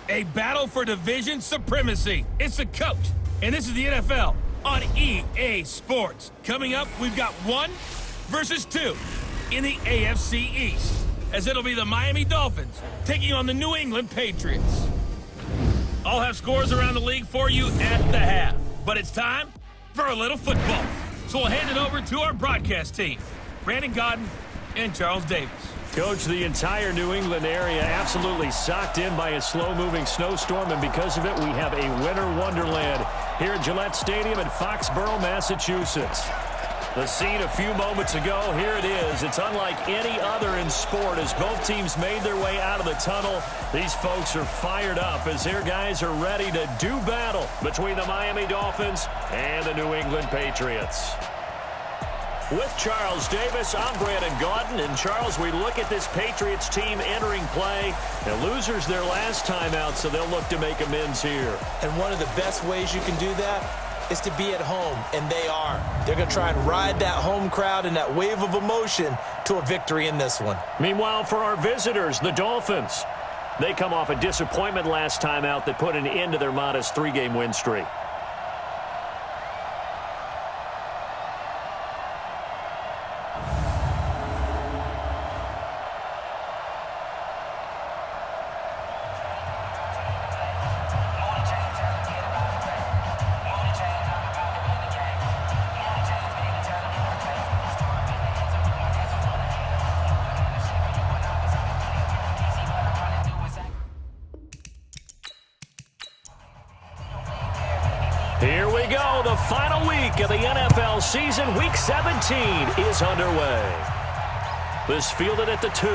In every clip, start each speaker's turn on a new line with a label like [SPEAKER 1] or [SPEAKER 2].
[SPEAKER 1] A battle for division supremacy. It's the coach, and this is the NFL on EA Sports. Coming up, we've got 1 versus 2 in the AFC East, as it'll be the Miami Dolphins taking on the New England Patriots. I'll have scores around the league for you at the half, but it's time for a little football. So we'll hand it over to our broadcast team, Brandon Godden and Charles Davis.
[SPEAKER 2] Coach, the entire New England area absolutely socked in by a slow-moving snowstorm, and because of it, we have a winter wonderland here at Gillette Stadium in Foxborough, Massachusetts. The scene a few moments ago, here it is. It's unlike any other in sport as both teams made their way out of the tunnel. These folks are fired up as their guys are ready to do battle between the Miami Dolphins and the New England Patriots. With Charles Davis, I'm Brandon Godden. And Charles, we look at this Patriots team entering play. The losers their last time out, so they'll look to make amends here.
[SPEAKER 3] And one of the best ways you can do that is to be at home, and they are. They're going to try and ride that home crowd and that wave of emotion to a victory in this one.
[SPEAKER 2] Meanwhile, for our visitors, the Dolphins, they come off a disappointment last time out that put an end to their modest 3-game win streak. Here we go. The final week of the NFL season. Week 17 is underway. This fielded at the 2.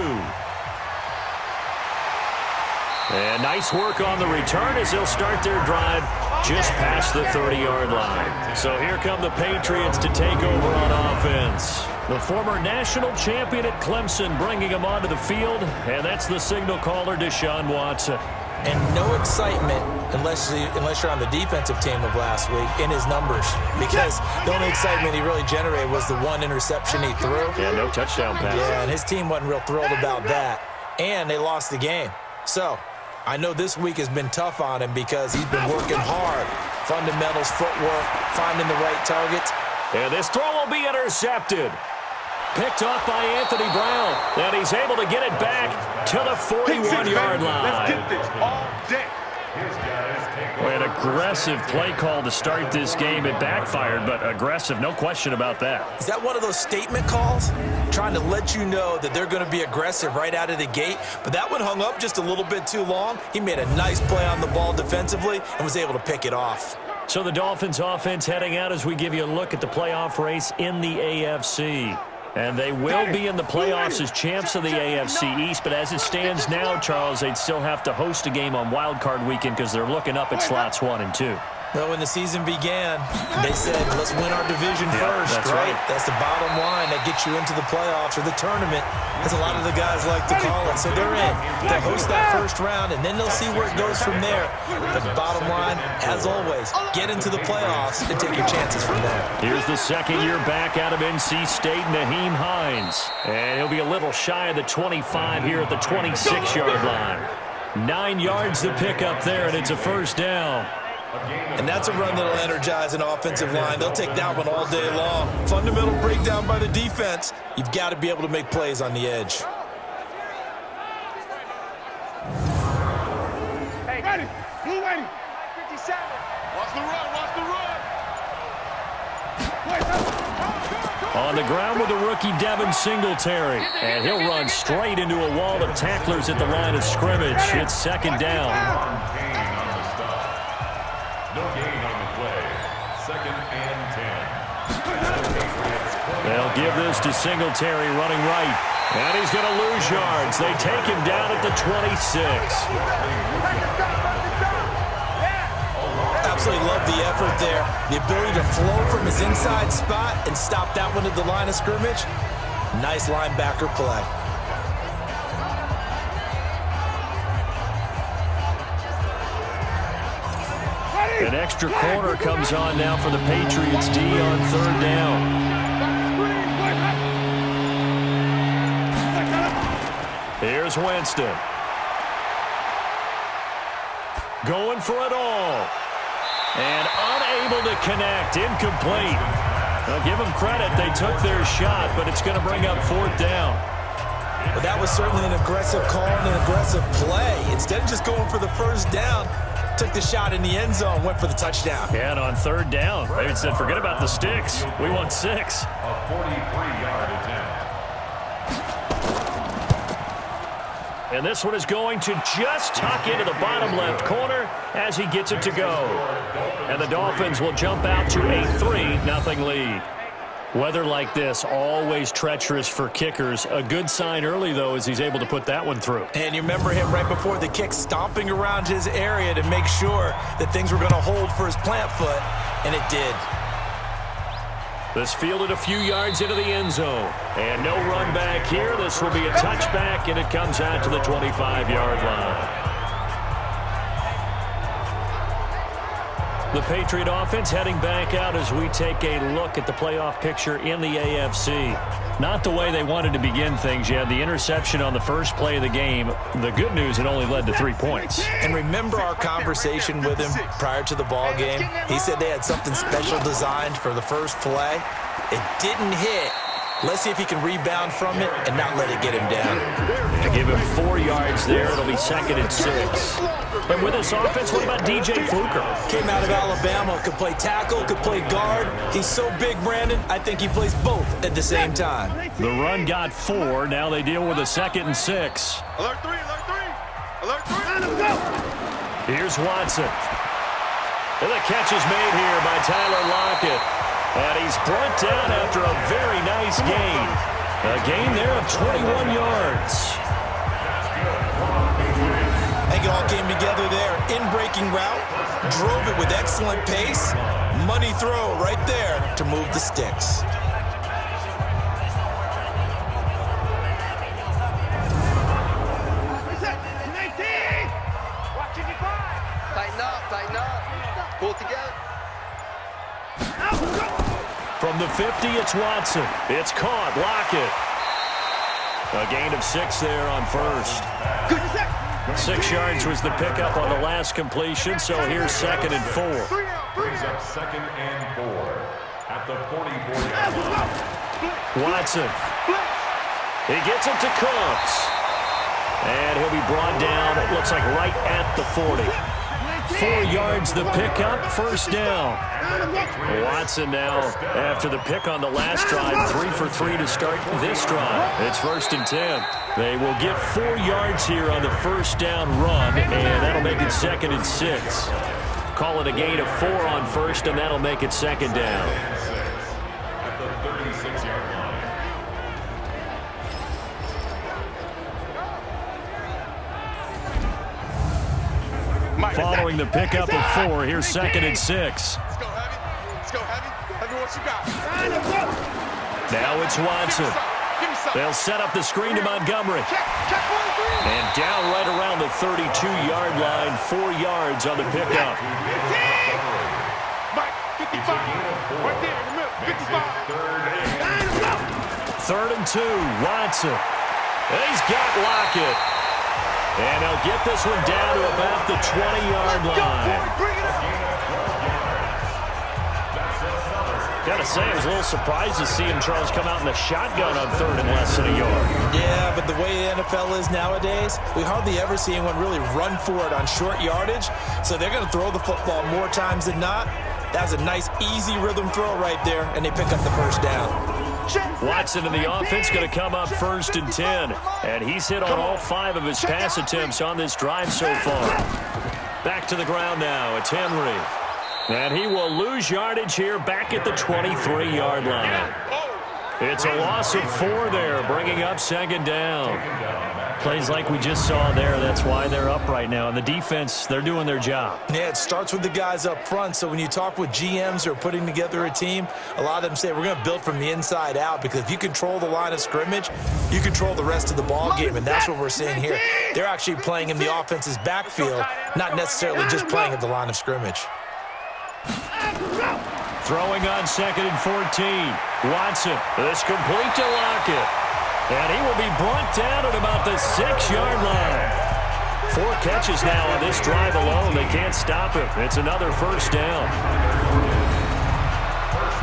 [SPEAKER 2] And nice work on the return as they'll start their drive just past the 30-yard line. So here come the Patriots to take over on offense. The former national champion at Clemson bringing him onto the field, and that's the signal caller, Deshaun Watson.
[SPEAKER 3] And no excitement unless you're on the defensive team of last week in his numbers, because the only excitement he really generated was the 1 interception he threw.
[SPEAKER 2] Yeah, no touchdown pass.
[SPEAKER 3] Yeah, and his team wasn't real thrilled about that. And they lost the game. So I know this week has been tough on him because he's been working hard. Fundamentals, footwork, finding the right targets.
[SPEAKER 2] And this throw will be intercepted. Picked off by Anthony Brown. And he's able to get it back to the 41-yard line.
[SPEAKER 4] Let's get this all day.
[SPEAKER 2] An aggressive play call to start this game. It backfired, but aggressive, no question about that.
[SPEAKER 3] Is that one of those statement calls? Trying to let you know that they're going to be aggressive right out of the gate, but that one hung up just a little bit too long. He made a nice play on the ball defensively and was able to pick it off.
[SPEAKER 2] So the Dolphins offense heading out as we give you a look at the playoff race in the AFC. And they will be in the playoffs as champs of the AFC East, but as it stands now, Charles, they'd still have to host a game on Wild Card Weekend because they're looking up at slots 1 and 2.
[SPEAKER 3] Well, when the season began, they said, let's win our division first,
[SPEAKER 2] that's
[SPEAKER 3] right? That's the bottom line that gets you into the playoffs or the tournament, as a lot of the guys like to call it. So they're in. They'll host that first round, and then they'll see where it goes from there. But the bottom line, as always, get into the playoffs and take your chances from there.
[SPEAKER 2] Here's the second year back out of NC State, Nyheim Hines. And he'll be a little shy of the 25 here at the 26-yard line. 9 yards to pick up there, and it's a first down.
[SPEAKER 3] And that's a run that'll energize an offensive line. They'll take that one all day long. Fundamental breakdown by the defense. You've got to be able to make plays on the edge.
[SPEAKER 4] Hey, ready. Blue ready. 57. Watch the run. Watch the run.
[SPEAKER 2] On the ground with the rookie Devin Singletary. And he'll run straight into a wall of tacklers at the line of scrimmage. It's second down.
[SPEAKER 5] No gain on the play. 2nd and 10.
[SPEAKER 2] They'll give this to Singletary running right. And he's going to lose yards. They take him down at the 26.
[SPEAKER 3] Absolutely love the effort there. The ability to flow from his inside spot and stop that one at the line of scrimmage. Nice linebacker play.
[SPEAKER 2] An extra corner comes on now for the Patriots D on 3rd down. Here's Winston. Going for it all. And unable to connect. Incomplete. I'll give them credit. They took their shot, but it's going to bring up 4th down.
[SPEAKER 3] But that was certainly an aggressive call and an aggressive play. Instead of just going for the first down, took the shot in the end zone, went for the touchdown.
[SPEAKER 2] Yeah, and on 3rd down, they said, forget about the sticks. We want 6.
[SPEAKER 5] A 43-yard attempt.
[SPEAKER 2] And this one is going to just tuck into the bottom left corner as he gets it to go. And the Dolphins will jump out to a 3-0 lead. Weather like this, always treacherous for kickers. A good sign early, though, is he's able to put that one through.
[SPEAKER 3] And you remember him right before the kick stomping around his area to make sure that things were going to hold for his plant foot, and it did.
[SPEAKER 2] This fielded a few yards into the end zone. And no run back here. This will be a touchback, and it comes out to the 25-yard line. The Patriot offense heading back out as we take a look at the playoff picture in the AFC. Not the way they wanted to begin things. You had the interception on the first play of the game. The good news, it only led to 3 points.
[SPEAKER 3] And remember our conversation with him prior to the ball game? He said they had something special designed for the first play. It didn't hit. Let's see if he can rebound from it and not let it get him down.
[SPEAKER 2] They give him 4 yards there. It'll be 2nd and 6. And with this offense, what about DJ Fluker?
[SPEAKER 3] Came out of Alabama, could play tackle, could play guard. He's so big, Brandon, I think he plays both at the same time.
[SPEAKER 2] The run got 4. Now they deal with a 2nd and 6.
[SPEAKER 4] Alert 3, alert 3. Alert 3. Let's go.
[SPEAKER 2] Here's Watson. And the catch is made here by Tyler Lockett. And he's brought down after a very nice gain. A gain there of 21 yards.
[SPEAKER 3] I think it all came together there. In-breaking route, drove it with excellent pace. Money throw right there to move the sticks.
[SPEAKER 4] Tighten up. Pull together.
[SPEAKER 2] From the 50, it's Watson. It's caught. Lockett. A gain of 6 there on first. 6 yards was the pickup on the last completion, so here's 2nd and 4.
[SPEAKER 5] Brings up 2nd and 4 at the 44-yard line.
[SPEAKER 2] Watson. He gets it to Cooks. And he'll be brought down, it looks like right at the 40. 4 yards the pickup, first down. Watson now, after the pick on the last drive, 3 for 3 to start this drive. It's 1st and 10. They will get 4 yards here on the first down run, and that'll make it 2nd and 6. Call it a gain of 4 on first, and that'll make it 2nd down.
[SPEAKER 5] At the 36-yard line.
[SPEAKER 2] Following the pickup of 4, here's 2nd and 6.
[SPEAKER 4] Let's go, Heavy. Let's go, Heavy. Heavy, what you got?
[SPEAKER 2] Now it's Watson. They'll set up the screen to Montgomery. And down right around the 32-yard line, 4 yards on the pickup.
[SPEAKER 4] Mike, 55. Right there in the middle. 55.
[SPEAKER 2] 3rd and 2, Watson. And he's got Lockett. And they'll get this one down to about the 20-yard line. Gotta say, I was a little surprised to see him, Charles, come out in the shotgun on 3rd and less than a yard.
[SPEAKER 3] Yeah, but the way the NFL is nowadays, we hardly ever see anyone really run for it on short yardage. So they're going to throw the football more times than not. That was a nice, easy rhythm throw right there, and they pick up the first down.
[SPEAKER 2] Watson in the offense going to come up 1st and 10. And he's hit on all 5 of his pass attempts on this drive so far. Back to the ground now. It's Henry. And he will lose yardage here back at the 23-yard line. It's a loss of 4 there, bringing up 2nd down. Plays like we just saw there. That's why they're up right now. And the defense, they're doing their job.
[SPEAKER 3] Yeah, it starts with the guys up front. So when you talk with GMs who are putting together a team, a lot of them say we're going to build from the inside out, because if you control the line of scrimmage, you control the rest of the ball game, and that's what we're seeing here. They're actually playing in the offense's backfield, not necessarily just playing at the line of scrimmage.
[SPEAKER 2] Throwing on 2nd and 14. Watson, this complete to Lockett. And he will be brought down at about the 6-yard line. 4 catches now on this drive alone. They can't stop him. It's another first down.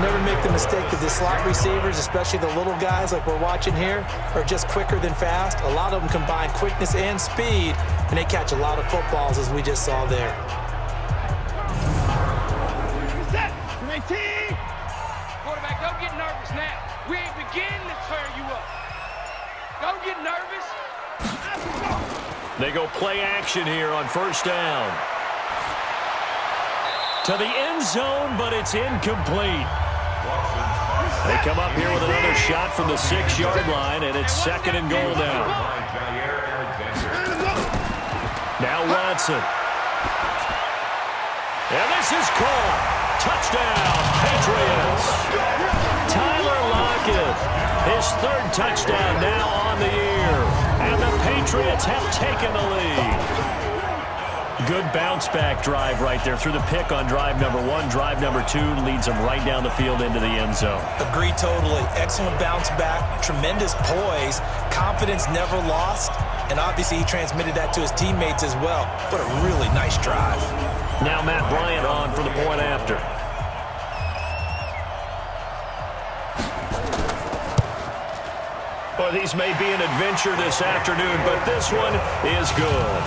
[SPEAKER 3] Never make the mistake that the slot receivers, especially the little guys like we're watching here, are just quicker than fast. A lot of them combine quickness and speed, and they catch a lot of footballs, as we just saw there.
[SPEAKER 4] Set. 19. Quarterback, don't get nervous now. We ain't beginning to turn you up. Don't get nervous.
[SPEAKER 2] They go play action here on first down. To the end zone, but it's incomplete. They come up here with another shot from the 6-yard line, and it's 2nd and goal now. Now Watson. And this is caught. Touchdown, Patriots. Tyler Lockett, his 3rd touchdown now on the year. And the Patriots have taken the lead. Good bounce-back drive right there through the pick on drive number 1. Drive number 2 leads them right down the field into the end zone.
[SPEAKER 3] Agree totally. Excellent bounce back, tremendous poise, confidence never lost, and obviously he transmitted that to his teammates as well. What a really nice drive.
[SPEAKER 2] Now Matt Bryant on for the point after. Well, these may be an adventure this afternoon, but this one is good.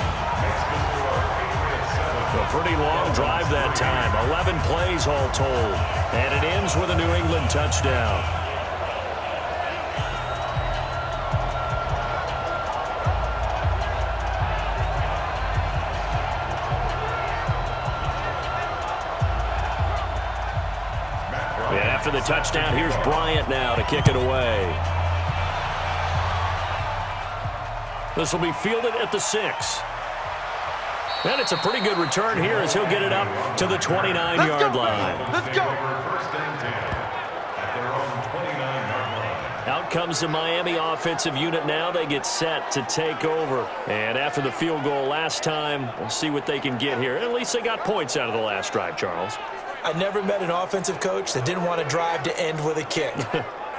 [SPEAKER 2] A pretty long drive that time. 11 plays all told. And it ends with a New England touchdown. And after the touchdown, here's Bryant now to kick it away. This will be fielded at the 6. And it's a pretty good return here as he'll get it up to the 29-yard line.
[SPEAKER 4] Let's go.
[SPEAKER 2] Out comes the Miami offensive unit now. They get set to take over. And after the field goal last time, we'll see what they can get here. At least they got points out of the last drive, Charles.
[SPEAKER 3] I never met an offensive coach that didn't want to drive to end with a kick.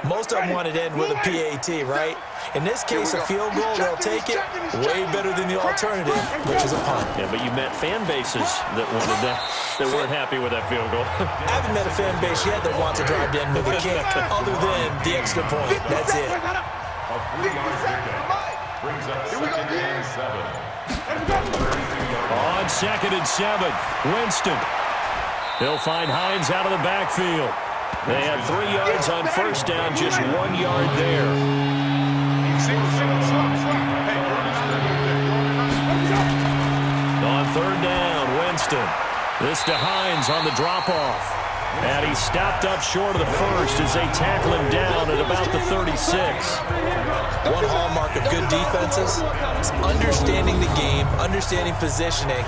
[SPEAKER 3] Most of them wanted to end with a PAT, right? In this case, a field goal, they'll take it way better than the alternative, which is a punt.
[SPEAKER 2] Yeah, but you met fan bases that wanted that, that weren't happy with that field goal.
[SPEAKER 3] I haven't met a fan base yet that wants to drive to end with a kick, other than the extra point. That's it.
[SPEAKER 5] A 3-yard pickup brings up 2nd and 7.
[SPEAKER 2] On 2nd and 7, Winston. He'll find Hines out of the backfield. They had 3 yards on first down, just 1 yard there. On 3rd down, Winston. This to Hines on the drop-off. And he stopped up short of the first as they tackle him down at about the 36.
[SPEAKER 3] One hallmark of good defenses is understanding the game, understanding positioning,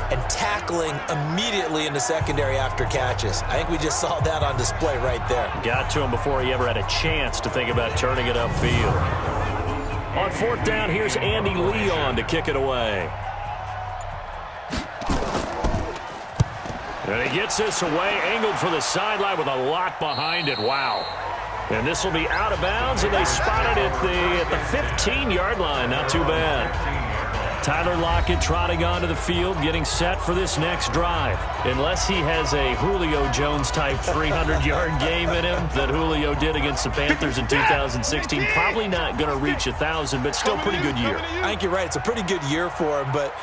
[SPEAKER 3] and tackling immediately in the secondary after catches. I think we just saw that on display right there.
[SPEAKER 2] Got to him before he ever had a chance to think about turning it upfield. On 4th down, here's Andy Leon to kick it away. And he gets this away, angled for the sideline with a lot behind it. Wow. And this will be out of bounds, and they spot it at the 15-yard line. Not too bad. Tyler Lockett trotting onto the field, getting set for this next drive. Unless he has a Julio Jones-type 300-yard game in him that Julio did against the Panthers in 2016, probably not going to reach 1,000, but still pretty good year.
[SPEAKER 3] I think you're right. It's a pretty good year for him, but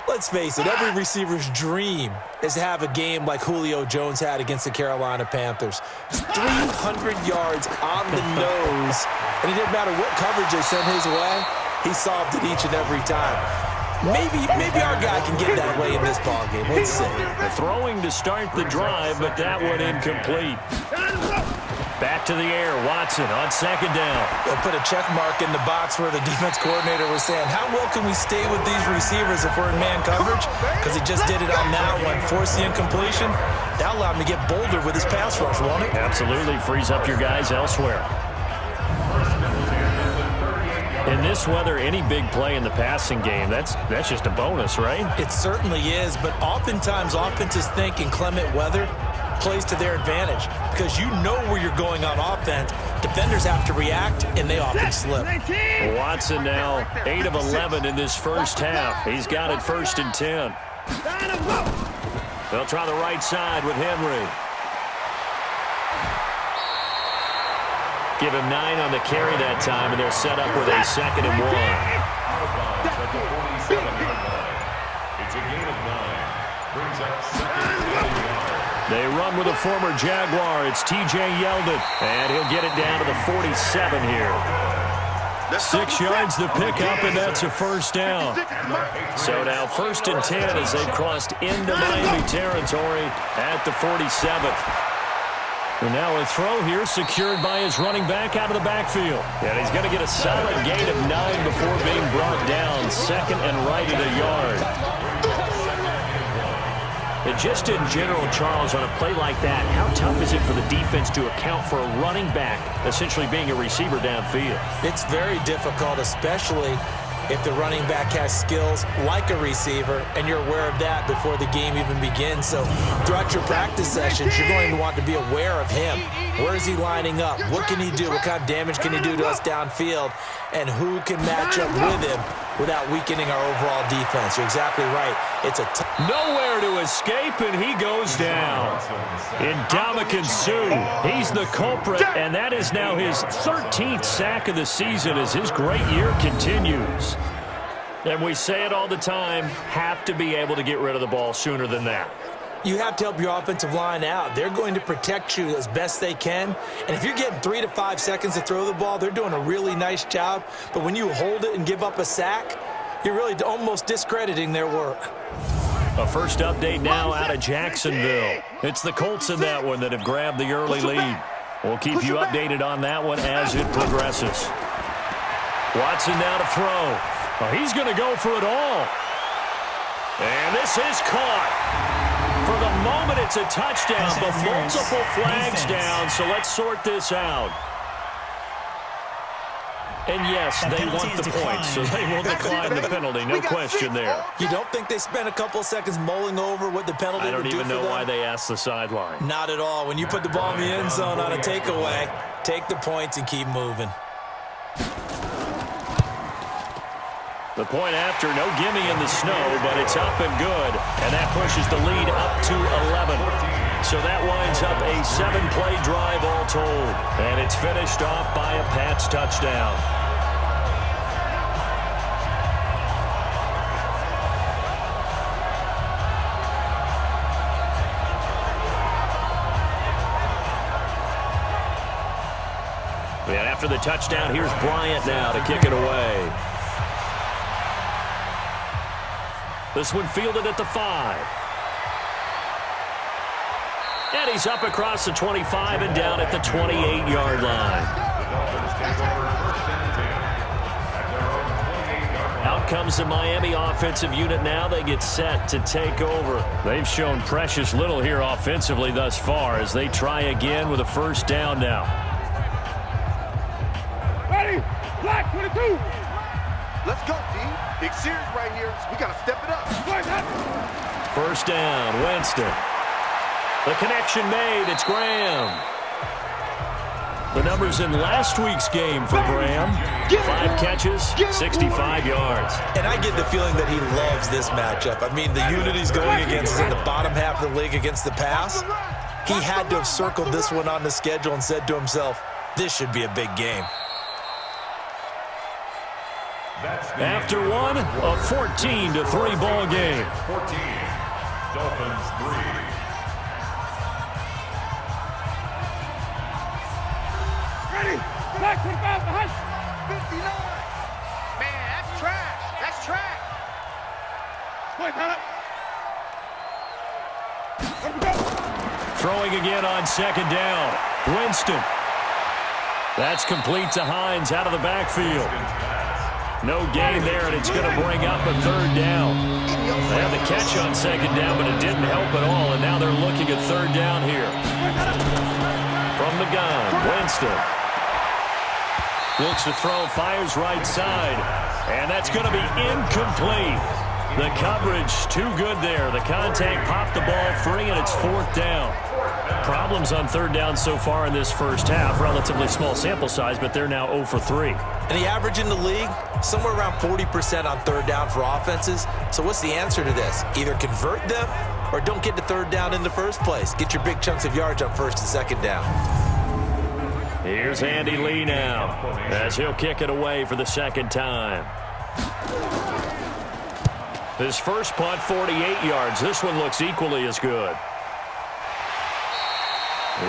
[SPEAKER 3] let's face it, every receiver's dream is to have a game like Julio Jones had against the Carolina Panthers. 300 yards on the nose, and it didn't matter what coverage they sent his way, he solved it each and every time. Maybe our guy can get that way in this ballgame. Let's see.
[SPEAKER 2] The throwing to start the drive, but that one incomplete. Back to the air, Watson on 2nd down.
[SPEAKER 3] They'll put a check mark in the box where the defense coordinator was saying, how well can we stay with these receivers if we're in man coverage? Because he just did it on that one. Force the incompletion. That'll allow him to get bolder with his pass rush, won't it?
[SPEAKER 2] Absolutely. Frees up your guys elsewhere. In this weather, any big play in the passing game, that's just a bonus, right?
[SPEAKER 3] It certainly is, but oftentimes offenses think inclement weather plays to their advantage because you know where you're going on offense Defenders have to react, and they often slip.
[SPEAKER 2] Watson now 8 of 11 in this first half. He's got it 1st and 10. They'll try the right side with Henry. Give him 9 on the carry that time, and they're set up with a 2nd and 1.
[SPEAKER 5] It's a gain of 9. Brings up 2nd and 1.
[SPEAKER 2] They run with a former Jaguar. It's T.J. Yeldon, and he'll get it down to the 47 here. 6 yards the pickup, and that's a 1st down. So now 1st and 10 as they've crossed into Miami territory at the 47. And now a throw here secured by his running back out of the backfield. And he's going to get a solid gain of 9 before being brought down. 2nd and right at a yard. And just in general, Charles, on a play like that, how tough is it for the defense to account for a running back essentially being a receiver downfield?
[SPEAKER 3] It's very difficult, especially if the running back has skills like a receiver, and you're aware of that before the game even begins. So throughout your practice sessions, you're going to want to be aware of him. Where is he lining up? What can he do? What kind of damage can he do to us downfield? And who can match up with him without weakening our overall defense? You're exactly right. It's a
[SPEAKER 2] nowhere to escape, and he goes down. Ndamukong Suh, he's the culprit, and that is now his 13th sack of the season as his great year continues. And we say it all the time, have to be able to get rid of the ball sooner than that.
[SPEAKER 3] You have to help your offensive line out. They're going to protect you as best they can. And if you're getting 3 to 5 seconds to throw the ball, they're doing a really nice job. But when you hold it and give up a sack, you're really almost discrediting their work.
[SPEAKER 2] A first update now out of Jacksonville. It's the Colts in that one that have grabbed the early lead. We'll keep you updated on that one as it progresses. Watson now to throw. Oh, he's going to go for it all. And this is caught. For the moment, it's a touchdown, but multiple flags down, so let's sort this out. And yes, they want the points, so they will decline the penalty. No question there.
[SPEAKER 3] You don't think they spent a couple of seconds mulling over what the penalty would do for them?
[SPEAKER 2] I don't even know why they asked the sideline.
[SPEAKER 3] Not at all. When you put the ball in the end zone on a takeaway, take the points and keep moving.
[SPEAKER 2] The point after, no gimme in the snow, but it's up and good. And that pushes the lead up to 11. So that winds up a 7-play drive all told. And it's finished off by a Pats touchdown. And after the touchdown, here's Bryant now to kick it away. This one fielded at the 5. And he's up across the 25 and down at the 28-yard line. Out comes the Miami offensive unit now. They get set to take over. They've shown precious little here offensively thus far as they try again with a first down now.
[SPEAKER 4] Ready? Black 22. Let's go, D. Big series right here. We got to step it up.
[SPEAKER 2] First down, Winston. The connection made. It's Graham. The numbers in last week's game for Graham. 5 catches, 65 yards.
[SPEAKER 3] And I get the feeling that he loves this matchup. I mean, the unit he's going against is in the bottom half of the league against the pass. He had to have circled this one on the schedule and said to himself, this should be a big game.
[SPEAKER 2] After one, a 14-3 ball game.
[SPEAKER 5] 14, Dolphins 3.
[SPEAKER 4] Ready? Black 25 behind. 59. Man, that's trash. That's trash. Wait,
[SPEAKER 2] Throwing again on second down. Winston. That's complete to Hines out of the backfield. No gain there, and it's going to bring up a third down. They had the catch on second down, but it didn't help at all, and now they're looking at third down here. From the gun, Winston. Looks to throw, fires right side, and that's going to be incomplete. The coverage too good there. The contact popped the ball free, and it's 4th down. Problems on 3rd down so far in this first half. Relatively small sample size, but they're now 0 for 3.
[SPEAKER 3] And the average in the league, somewhere around 40% on 3rd down for offenses. So what's the answer to this? Either convert them or don't get to 3rd down in the first place. Get your big chunks of yards on 1st and 2nd down.
[SPEAKER 2] Here's Andy Lee now as he'll kick it away for the 2nd time. His first punt, 48 yards. This one looks equally as good.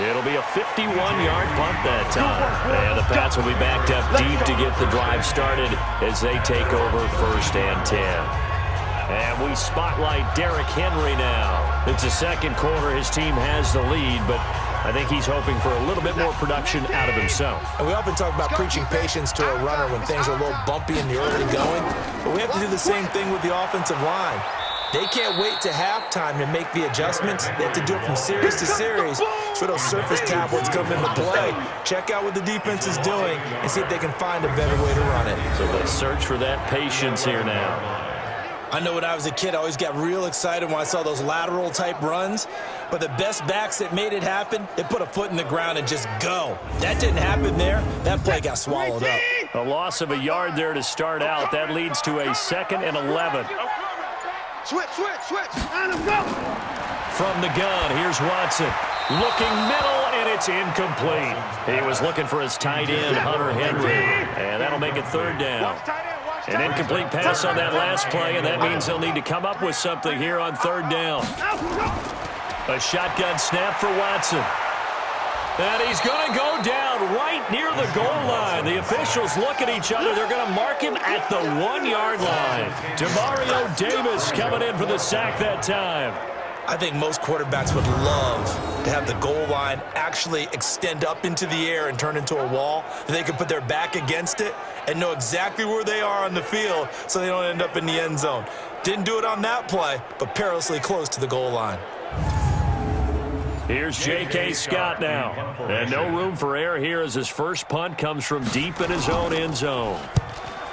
[SPEAKER 2] It'll be a 51-yard punt that time. And the Pats will be backed up deep to get the drive started as they take over 1st and 10. And we spotlight Derrick Henry now. It's the 2nd quarter. His team has the lead, but I think he's hoping for a little bit more production out of himself.
[SPEAKER 3] And we often talk about preaching patience to a runner when things are a little bumpy in the early going, but we have to do the same thing with the offensive line. They can't wait to halftime to make the adjustments. They have to do it from series to series so those surface tablets come into play. Check out what the defense is doing and see if they can find a better way to run it.
[SPEAKER 2] So let's search for that patience here now.
[SPEAKER 3] I know when I was a kid, I always got real excited when I saw those lateral-type runs. But the best backs that made it happen, they put a foot in the ground and just go. That didn't happen there. That play got swallowed up.
[SPEAKER 2] A loss of a yard there to start out. That leads to a 2nd and 11.
[SPEAKER 4] Switch. And go.
[SPEAKER 2] From the gun, here's Watson. Looking middle, and it's incomplete. He was looking for his tight end, Hunter Henry. And that'll make it 3rd down. An incomplete pass on that last play, and that means they'll need to come up with something here on 3rd down. A shotgun snap for Watson. And he's going to go down right near the goal line. The officials look at each other. They're going to mark him at the 1-yard line. Demario Davis coming in for the sack that time.
[SPEAKER 3] I think most quarterbacks would love to have the goal line actually extend up into the air and turn into a wall. They can put their back against it and know exactly where they are on the field so they don't end up in the end zone. Didn't do it on that play, but perilously close to the goal line.
[SPEAKER 2] Here's J.K. Scott now. And no room for error here as his first punt comes from deep in his own end zone.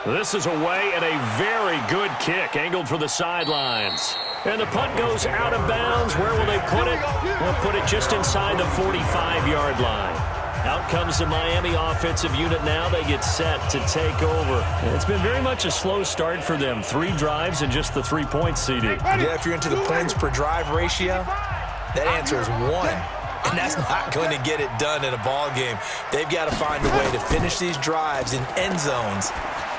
[SPEAKER 2] This is away and a very good kick angled for the sidelines. And the punt goes out of bounds. Where will they put it? They'll put it just inside the 45-yard line. Out comes the Miami offensive unit now. They get set to take over. And it's been very much a slow start for them. 3 drives and just the 3 points, CD.
[SPEAKER 3] Yeah, if you're into the points per drive ratio, that answer is 1. And that's not going to get it done in a ball game. They've got to find a way to finish these drives in end zones,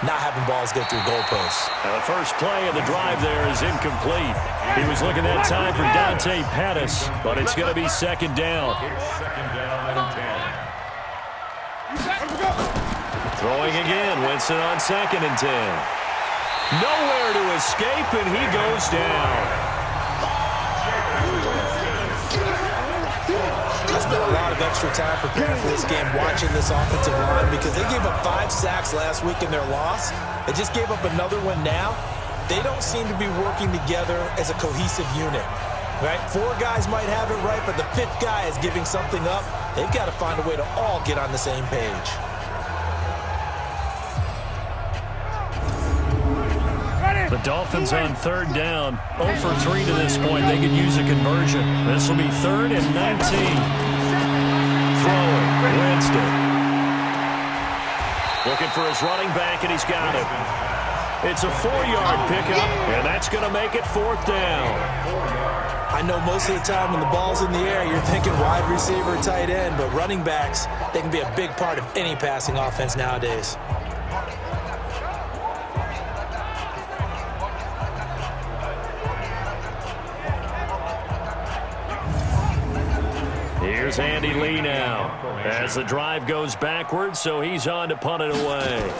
[SPEAKER 3] not having balls go through goalposts.
[SPEAKER 2] Now the first play of the drive there is incomplete. He was looking that time for Dante Pettis, but it's going to be 2nd down. Throwing again, Winston on 2nd and 10. Nowhere to escape, and he goes down.
[SPEAKER 3] I spent a lot of extra time preparing for this game, watching this offensive line, because they gave up 5 sacks last week in their loss. They just gave up another one now. They don't seem to be working together as a cohesive unit. Right? 4 guys might have it right, but the 5th guy is giving something up. They've got to find a way to all get on the same page.
[SPEAKER 2] The Dolphins on 3rd down, 0 for 3 to this point. They could use a conversion. This will be 3rd and 19. Throwing, Winston. Looking for his running back, and he's got it. It's a 4-yard pickup, and that's going to make it 4th down.
[SPEAKER 3] I know most of the time when the ball's in the air, you're thinking wide receiver, tight end, but running backs, they can be a big part of any passing offense nowadays.
[SPEAKER 2] Here's Andy Lee now as the drive goes backwards, so he's on to punt it away.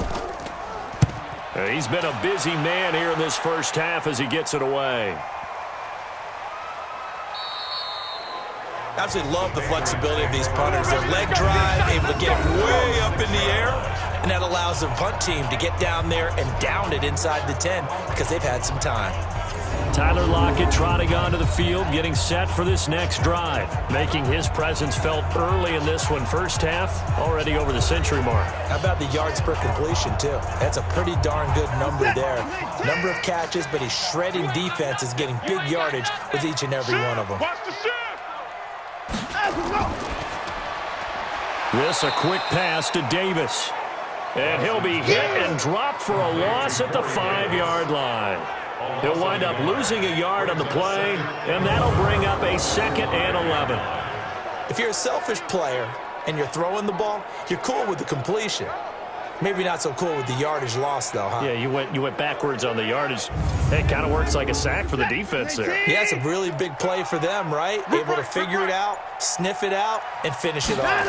[SPEAKER 2] He's been a busy man here in this first half as he gets it away.
[SPEAKER 3] Absolutely love the flexibility of these punters. Their leg drive, able to get way up in the air, and that allows the punt team to get down there and down it inside the 10 because they've had some time.
[SPEAKER 2] Tyler Lockett trotting onto the field, getting set for this next drive. Making his presence felt early in this one. First half, already over the century mark.
[SPEAKER 3] How about the yards per completion, too? That's a pretty darn good number there. Number of catches, but he's shredding defenses, getting big yardage with each and every one of them.
[SPEAKER 2] This a quick pass to Davis. And he'll be hit and dropped for a loss at the 5-yard line. He'll wind up losing a yard on the play, and that'll bring up a 2nd and 11.
[SPEAKER 3] If you're a selfish player and you're throwing the ball, you're cool with the completion. Maybe not so cool with the yardage loss, though, huh?
[SPEAKER 2] Yeah, you went backwards on the yardage. It kind of works like a sack for the defense there.
[SPEAKER 3] Yeah, it's a really big play for them, right? Able to figure it out, sniff it out, and finish it off.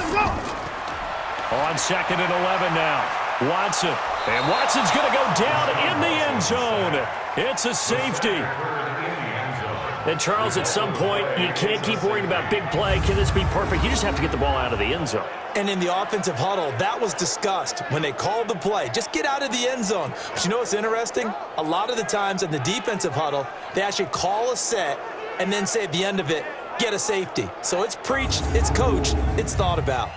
[SPEAKER 2] On 2nd and 11 now. Watson. And Watson's going to go down in the end zone. It's a safety. And, Charles, at some point, you can't keep worrying about big play. Can this be perfect? You just have to get the ball out of the end zone.
[SPEAKER 3] And in the offensive huddle, that was discussed when they called the play. Just get out of the end zone. But you know what's interesting? A lot of the times in the defensive huddle, they actually call a set and then say at the end of it, get a safety. So it's preached, it's coached, it's thought about.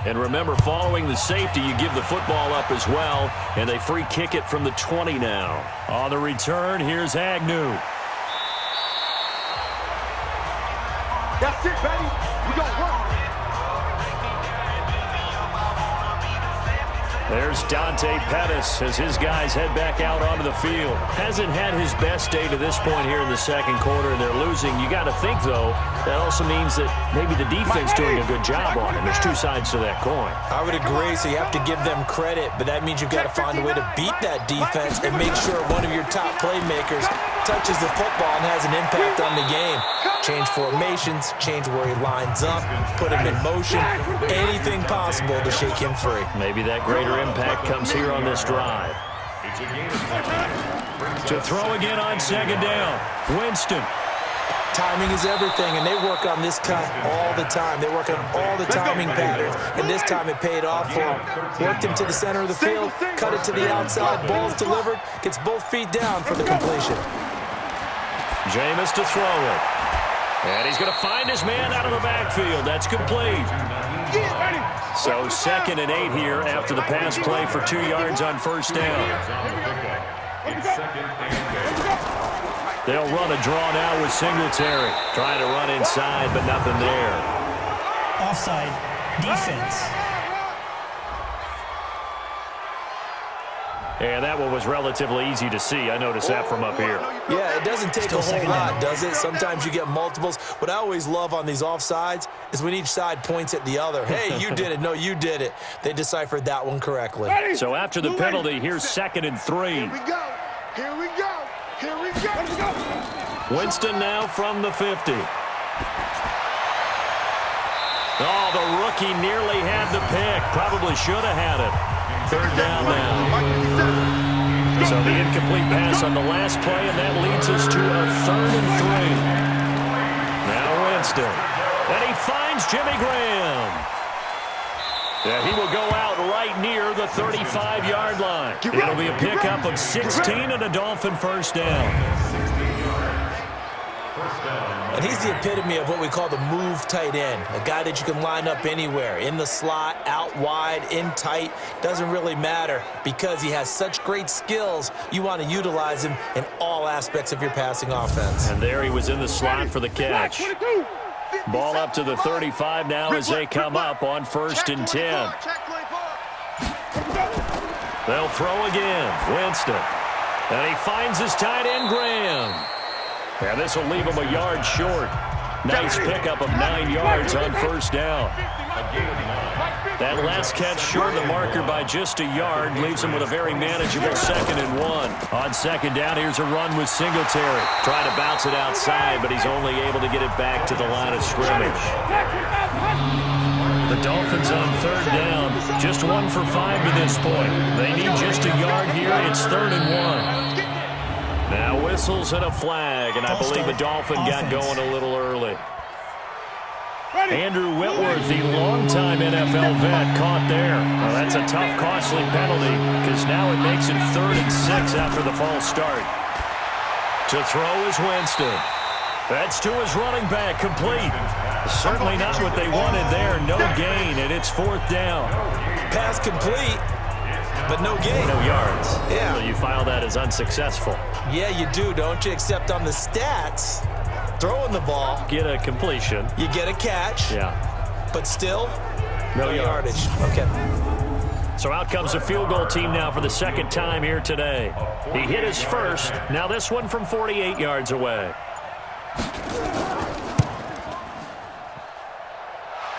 [SPEAKER 2] And remember, following the safety, you give the football up as well, and they free kick it from the 20 now. On the return, here's Agnew.
[SPEAKER 4] That's it, baby. We gonna work.
[SPEAKER 2] There's Dante Pettis as his guys head back out onto the field. Hasn't had his best day to this point here in the second quarter, and they're losing. You got to think, though, that also means that maybe the defense doing a good job on him. There's two sides to that coin.
[SPEAKER 3] I would agree, so you have to give them credit, but that means you've got to find a way to beat that defense and make sure one of your top playmakers touches the football and has an impact on the game. Change formations, change where he lines up, put him in motion, anything possible to shake him free.
[SPEAKER 2] Maybe that greater impact comes here on this drive. To throw again on 2nd down, Winston.
[SPEAKER 3] Timing is everything, and they work on this cut all the time. They work on all the timing patterns, and this time it paid off for him. Worked him to the center of the field, cut it to the outside, ball's delivered, gets both feet down for the completion.
[SPEAKER 2] Jameis to throw it. And he's going to find his man out of the backfield. That's complete. So 2nd and 8 here after the pass play for 2 yards on 1st down. They'll run a draw now with Singletary. Trying to run inside, but nothing there.
[SPEAKER 6] Offside defense.
[SPEAKER 2] And that one was relatively easy to see. I noticed that from up here.
[SPEAKER 3] Yeah, it doesn't take a whole lot, does it? Sometimes you get multiples. What I always love on these offsides is when each side points at the other. Hey, you did it. No, you did it. They deciphered that one correctly.
[SPEAKER 2] So after the penalty, here's 2nd and 3.
[SPEAKER 4] Here we go. Here we go. Here we go. Let's go.
[SPEAKER 2] Winston now from the 50. Oh, the rookie nearly had the pick. Probably should have had it. 3rd down now. So the incomplete pass on the last play, and that leads us to a 3rd and 3. Now Winston. And he finds Jimmy Graham. Yeah, he will go out right near the 35-yard line. It'll be a pickup of 16 and a Dolphin 1st down.
[SPEAKER 3] And he's the epitome of what we call the move tight end, a guy that you can line up anywhere, in the slot, out wide, in tight, doesn't really matter because he has such great skills. You want to utilize him in all aspects of your passing offense.
[SPEAKER 2] And there he was in the slot for the catch. Ball up to the 35 now as they come up on 1st and 10. They'll throw again. Winston. And he finds his tight end, Graham. And this will leave him a yard short. Nice pickup of 9 yards on 1st down. That last catch short of the marker by just a yard leaves him with a very manageable 2nd and 1. On 2nd down, here's a run with Singletary. Trying to bounce it outside, but he's only able to get it back to the line of scrimmage. The Dolphins on 3rd down, just 1 for 5 to this point. They need just a yard here. It's 3rd and 1. Now whistles and a flag, and I believe the Dolphin got going a little early. Andrew Whitworth, the longtime NFL vet, caught there. Well, that's a tough, costly penalty because now it makes it 3rd and 6 after the false start. To throw is Winston. That's to his running back, complete. Certainly not what they wanted there. No gain, and it's 4th down.
[SPEAKER 3] Pass complete, but no gain.
[SPEAKER 2] No yards.
[SPEAKER 3] Yeah.
[SPEAKER 2] So you file that as unsuccessful.
[SPEAKER 3] Yeah, you do, don't you? Except on the stats, throwing the ball,
[SPEAKER 2] Get a completion.
[SPEAKER 3] you get a catch,
[SPEAKER 2] Yeah.
[SPEAKER 3] but still,
[SPEAKER 2] No
[SPEAKER 3] yardage. Okay.
[SPEAKER 2] So out comes the field goal team now for the 2nd time here today. He hit his first. Now this one from 48 yards away.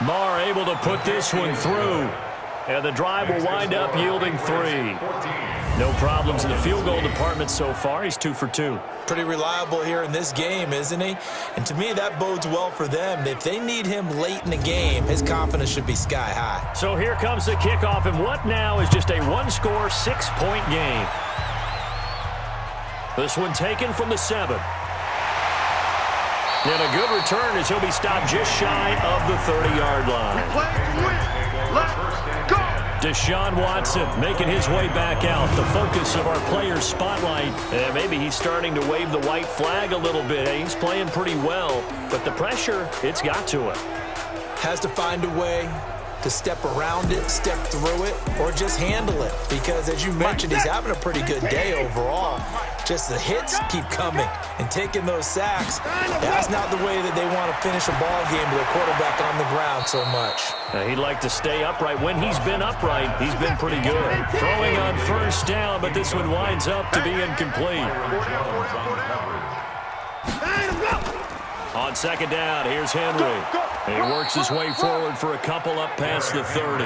[SPEAKER 2] Marr able to put this one through. And the drive will wind up yielding 3. No problems in the field goal department so far. He's 2 for 2.
[SPEAKER 3] Pretty reliable here in this game, isn't he? And to me, that bodes well for them. If they need him late in the game, his confidence should be sky high.
[SPEAKER 2] So here comes the kickoff, and what now is just a one-score, 6-point game. This one taken from the 7. And a good return as he'll be stopped just shy of the 30-yard line.
[SPEAKER 4] Let's go.
[SPEAKER 2] Deshaun Watson making his way back out. The focus of our players' spotlight. And maybe he's starting to wave the white flag a little bit. He's playing pretty well, but the pressure, it's got to him.
[SPEAKER 3] Has to find a way to step around it, step through it, or just handle it. Because as you mentioned, he's having a pretty good day overall. Just the hits keep coming and taking those sacks. That's not the way that they want to finish a ball game with a quarterback on the ground so much.
[SPEAKER 2] He'd like to stay upright. When he's been upright, he's been pretty good. Throwing on 1st down, but this one winds up to be incomplete. On 2nd down, here's Henry. He works his way forward for a couple up past the 30.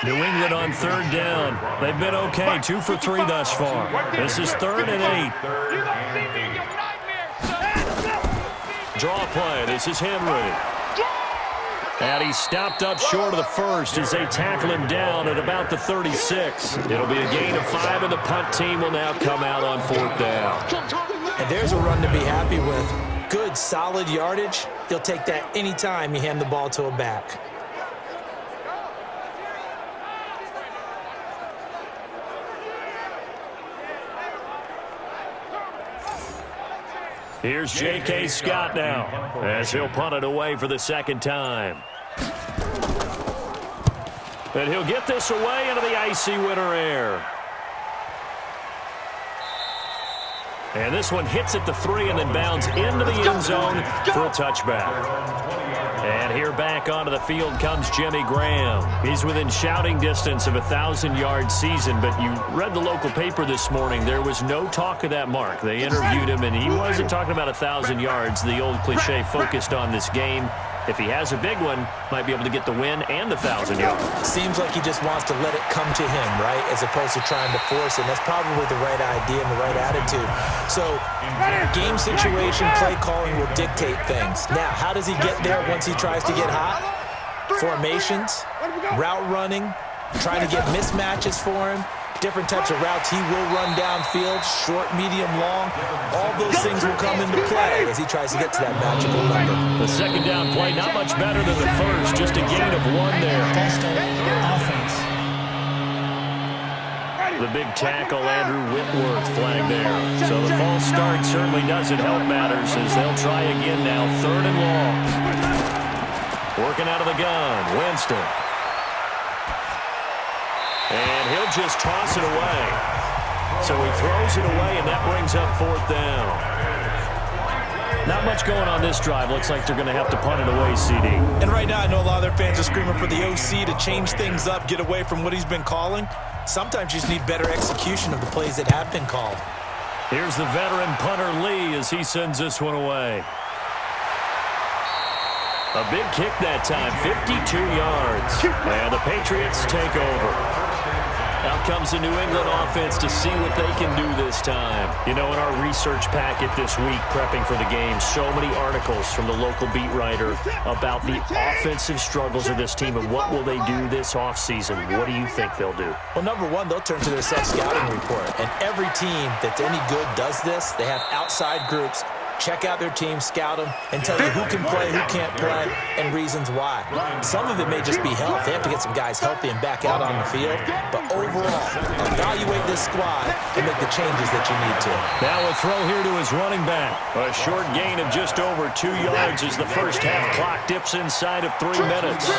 [SPEAKER 2] New England on 3rd down. They've been okay, 2 for 3 thus far. This is 3rd and 8. Draw play. This is Henry. And he's stopped up short of the 1st as they tackle him down at about the 36. It'll be a gain of 5, and the punt team will now come out on 4th down.
[SPEAKER 3] And there's a run to be happy with. Good, solid yardage. He'll take that anytime you hand the ball to a back.
[SPEAKER 2] Here's J.K. Scott now as he'll punt it away for the 2nd time. And he'll get this away into the icy winter air. And this one hits at the 3 and then bounds into the end zone for a touchback. And here back onto the field comes Jimmy Graham. He's within shouting distance of a 1,000-yard season, but you read the local paper this morning. There was no talk of that mark. They interviewed him, and he wasn't talking about 1,000 yards. The old cliche focused on this game. If he has a big one, might be able to get the win and the 1,000 yards.
[SPEAKER 3] Seems like he just wants to let it come to him, right, as opposed to trying to force it. And that's probably the right idea and the right attitude. So game situation, play calling will dictate things. Now, how does he get there once he tries to get hot? Formations, route running, trying to get mismatches for him. Different types of routes he will run downfield, short, medium, long. All those things will come into play as he tries to get to that magical number.
[SPEAKER 2] The 2nd down play, not much better than the 1st, just a gain of 1 there.
[SPEAKER 6] Offense.
[SPEAKER 2] The big tackle, Andrew Whitworth, flag there. So the false start certainly doesn't help matters as they'll try again now, 3rd and long. Working out of the gun, Winston. And he'll just toss it away. So he throws it away, and that brings up 4th down. Not much going on this drive. Looks like they're going to have to punt it away, CD.
[SPEAKER 3] And right now, I know a lot of their fans are screaming for the OC to change things up, get away from what he's been calling. Sometimes you just need better execution of the plays that have been called.
[SPEAKER 2] Here's the veteran punter Lee as he sends this one away. A big kick that time, 52 yards. And the Patriots take over. Out comes the New England offense to see what they can do this time. You know, in our research packet this week, prepping for the game, so many articles from the local beat writer about the offensive struggles of this team and what will they do this offseason. What do you think they'll do?
[SPEAKER 3] Well, number one, they'll turn to their self-scouting report. And every team that's any good does this. They have outside groups check out their team, scout them, and tell you who can play, who can't play, and reasons why. Some of it may just be health. They have to get some guys healthy and back out on the field. But overall, evaluate this squad and make the changes that you need to.
[SPEAKER 2] Now a throw here to his running back. A short gain of just over 2 yards as the first half clock dips inside of 3 minutes.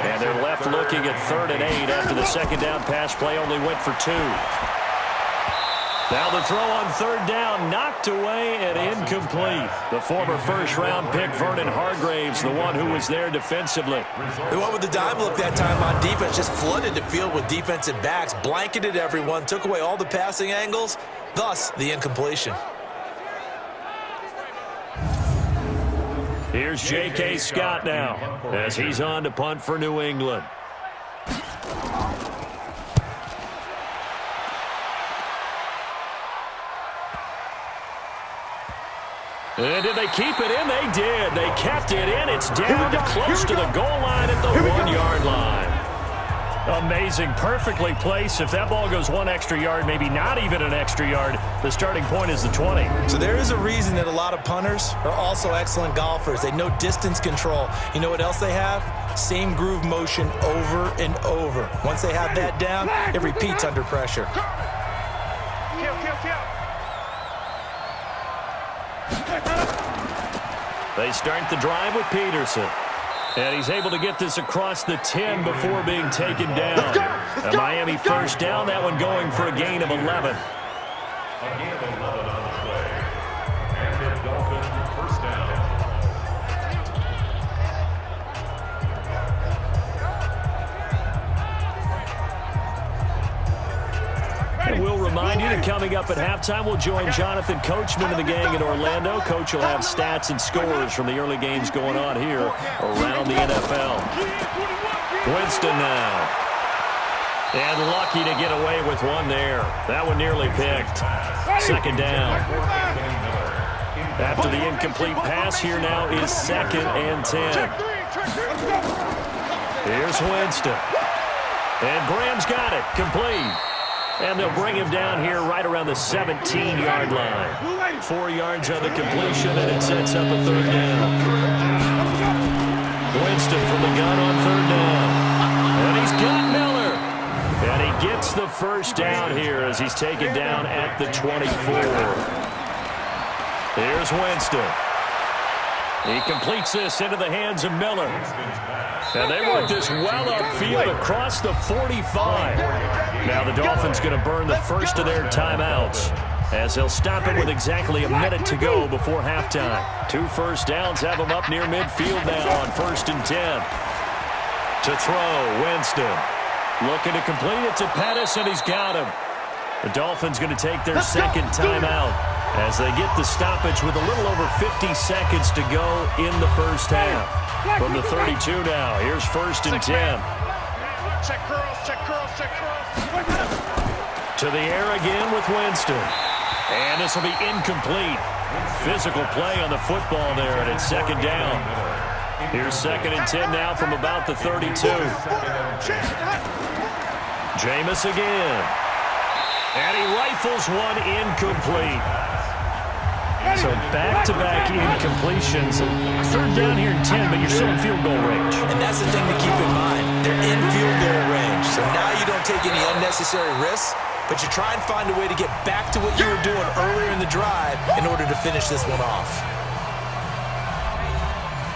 [SPEAKER 2] And they're left looking at 3rd and 8 after the second down pass play only went for 2. Now the throw on 3rd down, knocked away and incomplete. The former first-round pick, Vernon Hargraves, the one who was there defensively.
[SPEAKER 3] They went with the dime look that time on defense, just flooded the field with defensive backs, blanketed everyone, took away all the passing angles, thus the incompletion.
[SPEAKER 2] Here's J.K. Scott now as he's on to punt for New England. And did they keep it in? They did. They kept it in. It's down to close to the goal line at the 1-yard line. Amazing. Perfectly placed. If that ball goes 1 extra yard, maybe not even an extra yard, the starting point is the 20.
[SPEAKER 3] So there is a reason that a lot of punters are also excellent golfers. They know distance control. You know what else they have? Same groove motion over and over. Once they have that down, it repeats under pressure.
[SPEAKER 2] They start the drive with Peterson. And he's able to get this across the 10 before being taken down. A Miami first down, that one going for a gain of 11.
[SPEAKER 5] A gain of 11 on the play. And the Dolphins first down.
[SPEAKER 2] And we'll remind you that coming up at halftime, we'll join Jonathan Coachman and the gang in Orlando. Coach will have stats and scores from the early games going on here around the NFL. Winston now. And lucky to get away with one there. That one nearly picked. Second down. After the incomplete pass, here now is 2nd and 10. Here's Winston. And Graham's got it. Complete. And they'll bring him down here right around the 17-yard line. 4 yards on the completion, and it sets up a 3rd down. Winston from the gun on 3rd down. And he's got Miller. And he gets the first down here as he's taken down at the 24. Here's Winston. He completes this into the hands of Miller. And they work this well upfield across the 45. Now the Dolphins going to burn the first of their timeouts as they'll stop it with exactly a minute to go before halftime. 2 first downs have them up near midfield now on 1st and 10. To throw, Winston. Looking to complete it to Pettis, and he's got him. The Dolphins going to take their 2nd timeout as they get the stoppage with a little over 50 seconds to go in the first half. From the 32 now, here's 1st and 10.
[SPEAKER 4] Check curls, check curls, check curls.
[SPEAKER 2] To the air again with Winston. And this will be incomplete. Physical play on the football there, and it's 2nd down. Here's 2nd and 10 now from about the 32. Jameis again. And he rifles one incomplete. So back-to-back incompletions. 3rd down here in 10, but you're still in field goal range.
[SPEAKER 3] And that's the thing to keep in mind. They're in field goal range. So now you don't take any unnecessary risks, but you try and find a way to get back to what you were doing earlier in the drive in order to finish this one off.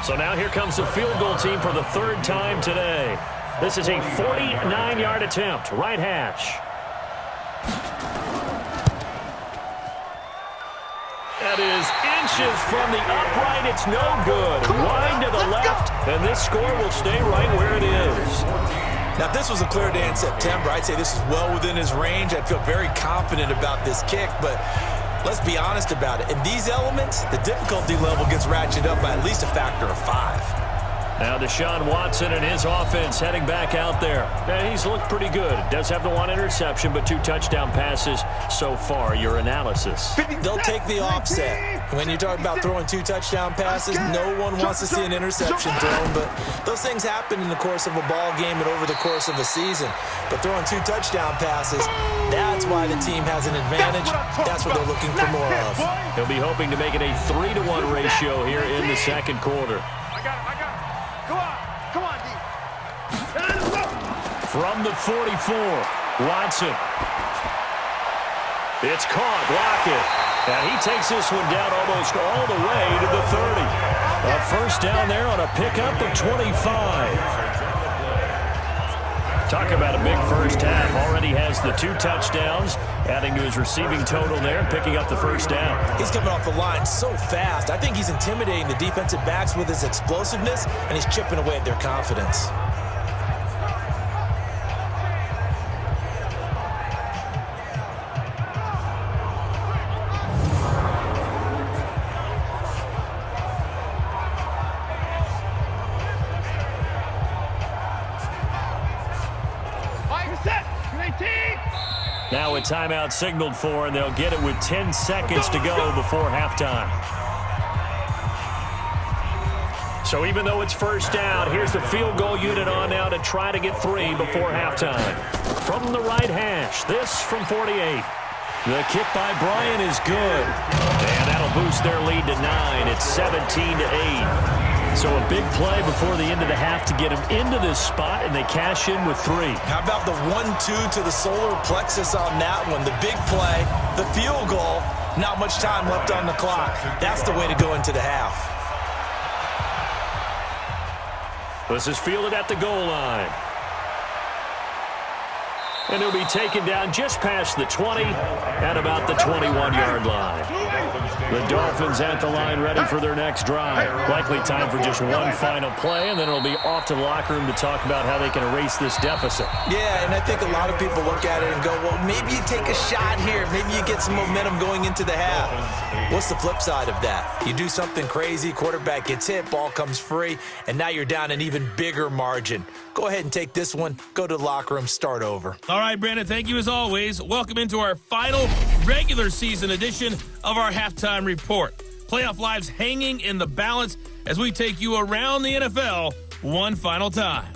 [SPEAKER 2] So now here comes the field goal team for the 3rd time today. This is a 49-yard attempt, right hash. That is inches from the upright. It's no good. Wide to the left, and this score will stay right where it is.
[SPEAKER 3] Now, if this was a clear day in September, I'd say this is well within his range. I'd feel very confident about this kick, but let's be honest about it. In these elements, the difficulty level gets ratcheted up by at least a factor of 5.
[SPEAKER 2] Now Deshaun Watson and his offense heading back out there. And he's looked pretty good. Does have the one interception, but 2 touchdown passes so far. Your analysis.
[SPEAKER 3] They'll take the offset. When you talk about throwing 2 touchdown passes, no one wants to see an interception thrown, but those things happen in the course of a ball game and over the course of a season. But throwing 2 touchdown passes, that's why the team has an advantage. That's what they're looking for more of.
[SPEAKER 2] He'll be hoping to make it a 3-to-1 ratio here in the second quarter.
[SPEAKER 4] Come on, D.
[SPEAKER 2] From the 44, Watson. It's caught, Lockett. And he takes this one down almost all the way to the 30. A first down there on a pickup of 25. Talk about a big first half. Already has the 2 touchdowns, adding to his receiving total there and picking up the first down.
[SPEAKER 3] He's coming off the line so fast. I think he's intimidating the defensive backs with his explosiveness, and he's chipping away at their confidence.
[SPEAKER 2] Now a timeout signaled for, and they'll get it with 10 seconds to go before halftime. So even though it's first down, here's the field goal unit on now to try to get 3 before halftime. From the right hash, this from 48. The kick by Bryant is good. And that'll boost their lead to 9. It's 17-8. So a big play before the end of the half to get him into this spot, and they cash in with 3.
[SPEAKER 3] How about the 1-2 to the solar plexus on that one? The big play, the field goal, not much time left on the clock. That's the way to go into the half.
[SPEAKER 2] This is fielded at the goal line. And he'll be taken down just past the 20 at about the 21-yard line. The Dolphins at the line ready for their next drive. Likely time for just one final play, and then it'll be off to the locker room to talk about how they can erase this deficit.
[SPEAKER 3] Yeah, and I think a lot of people look at it and go, well, maybe you take a shot here. Maybe you get some momentum going into the half. What's the flip side of that? You do something crazy, quarterback gets hit, ball comes free, and now you're down an even bigger margin. Go ahead and take this one, go to the locker room, start over.
[SPEAKER 1] All right, Brandon, thank you as always. Welcome into our final regular season edition of our halftime report. Playoff lives hanging in the balance as we take you around the NFL one final time.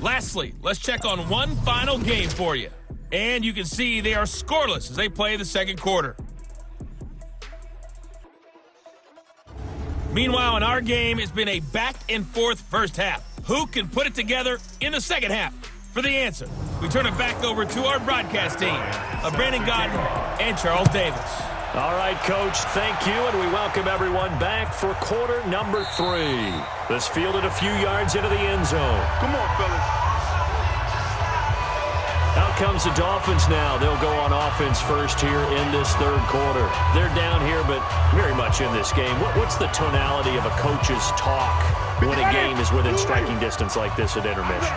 [SPEAKER 1] Lastly, let's check on one final game for you. And you can see they are scoreless as they play the second quarter. Meanwhile, in our game, it's been a back-and-forth first half. Who can put it together in the second half? For the answer, we turn it back over to our broadcast team of Brandon Godden and Charles Davis.
[SPEAKER 2] All right, Coach, thank you, and we welcome everyone back for quarter number 3. This fielded a few yards into the end zone.
[SPEAKER 4] Come on, fellas.
[SPEAKER 2] Out comes the Dolphins now. They'll go on offense first here in this third quarter. They're down here, but very much in this game. What's the tonality of a coach's talk when a game is within striking distance like this at intermission?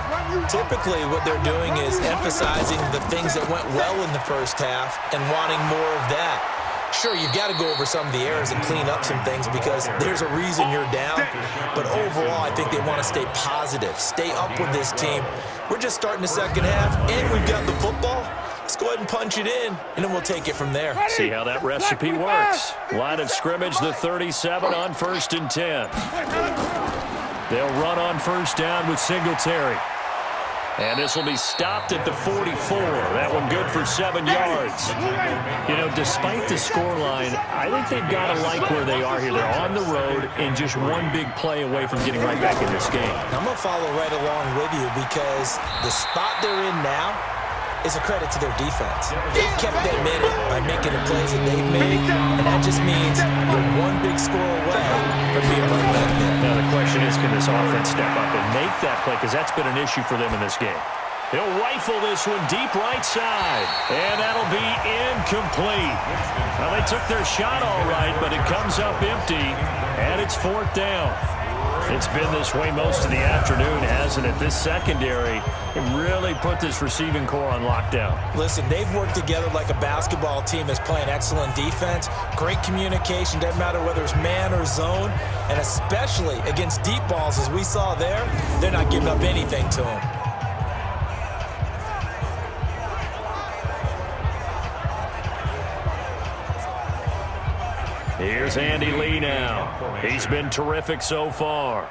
[SPEAKER 3] Typically, what they're doing is emphasizing the things that went well in the first half and wanting more of that. Sure, you've got to go over some of the errors and clean up some things because there's a reason you're down. But overall, I think they want to stay positive, stay up with this team. We're just starting the second half, and we've got the football. Let's go ahead and punch it in, and then we'll take it from there.
[SPEAKER 2] See how that recipe works. Line of scrimmage, the 37 on 1st and 10. They'll run on first down with Singletary. And this will be stopped at the 44. That one good for 7 yards. You know, despite the scoreline, I think they've got to like where they are here. They're on the road and just one big play away from getting right back in this game.
[SPEAKER 3] I'm going to follow right along with you because the spot they're in now is a credit to their defense. They've kept them in it by making the plays that they've made, and that just means you're one big score away from being right back there.
[SPEAKER 2] Now the question is, can this offense step up and make that play? Because that's been an issue for them in this game. He'll rifle this one deep right side. And that'll be incomplete. Well, they took their shot all right, but it comes up empty, and it's 4th down. It's been this way most of the afternoon, hasn't it? This secondary really put this receiving core on lockdown.
[SPEAKER 3] Listen, they've worked together like a basketball team that's playing excellent defense. Great communication, doesn't matter whether it's man or zone. And especially against deep balls, as we saw there, they're not giving up anything to them.
[SPEAKER 2] Here's Andy Lee now. He's been terrific so far.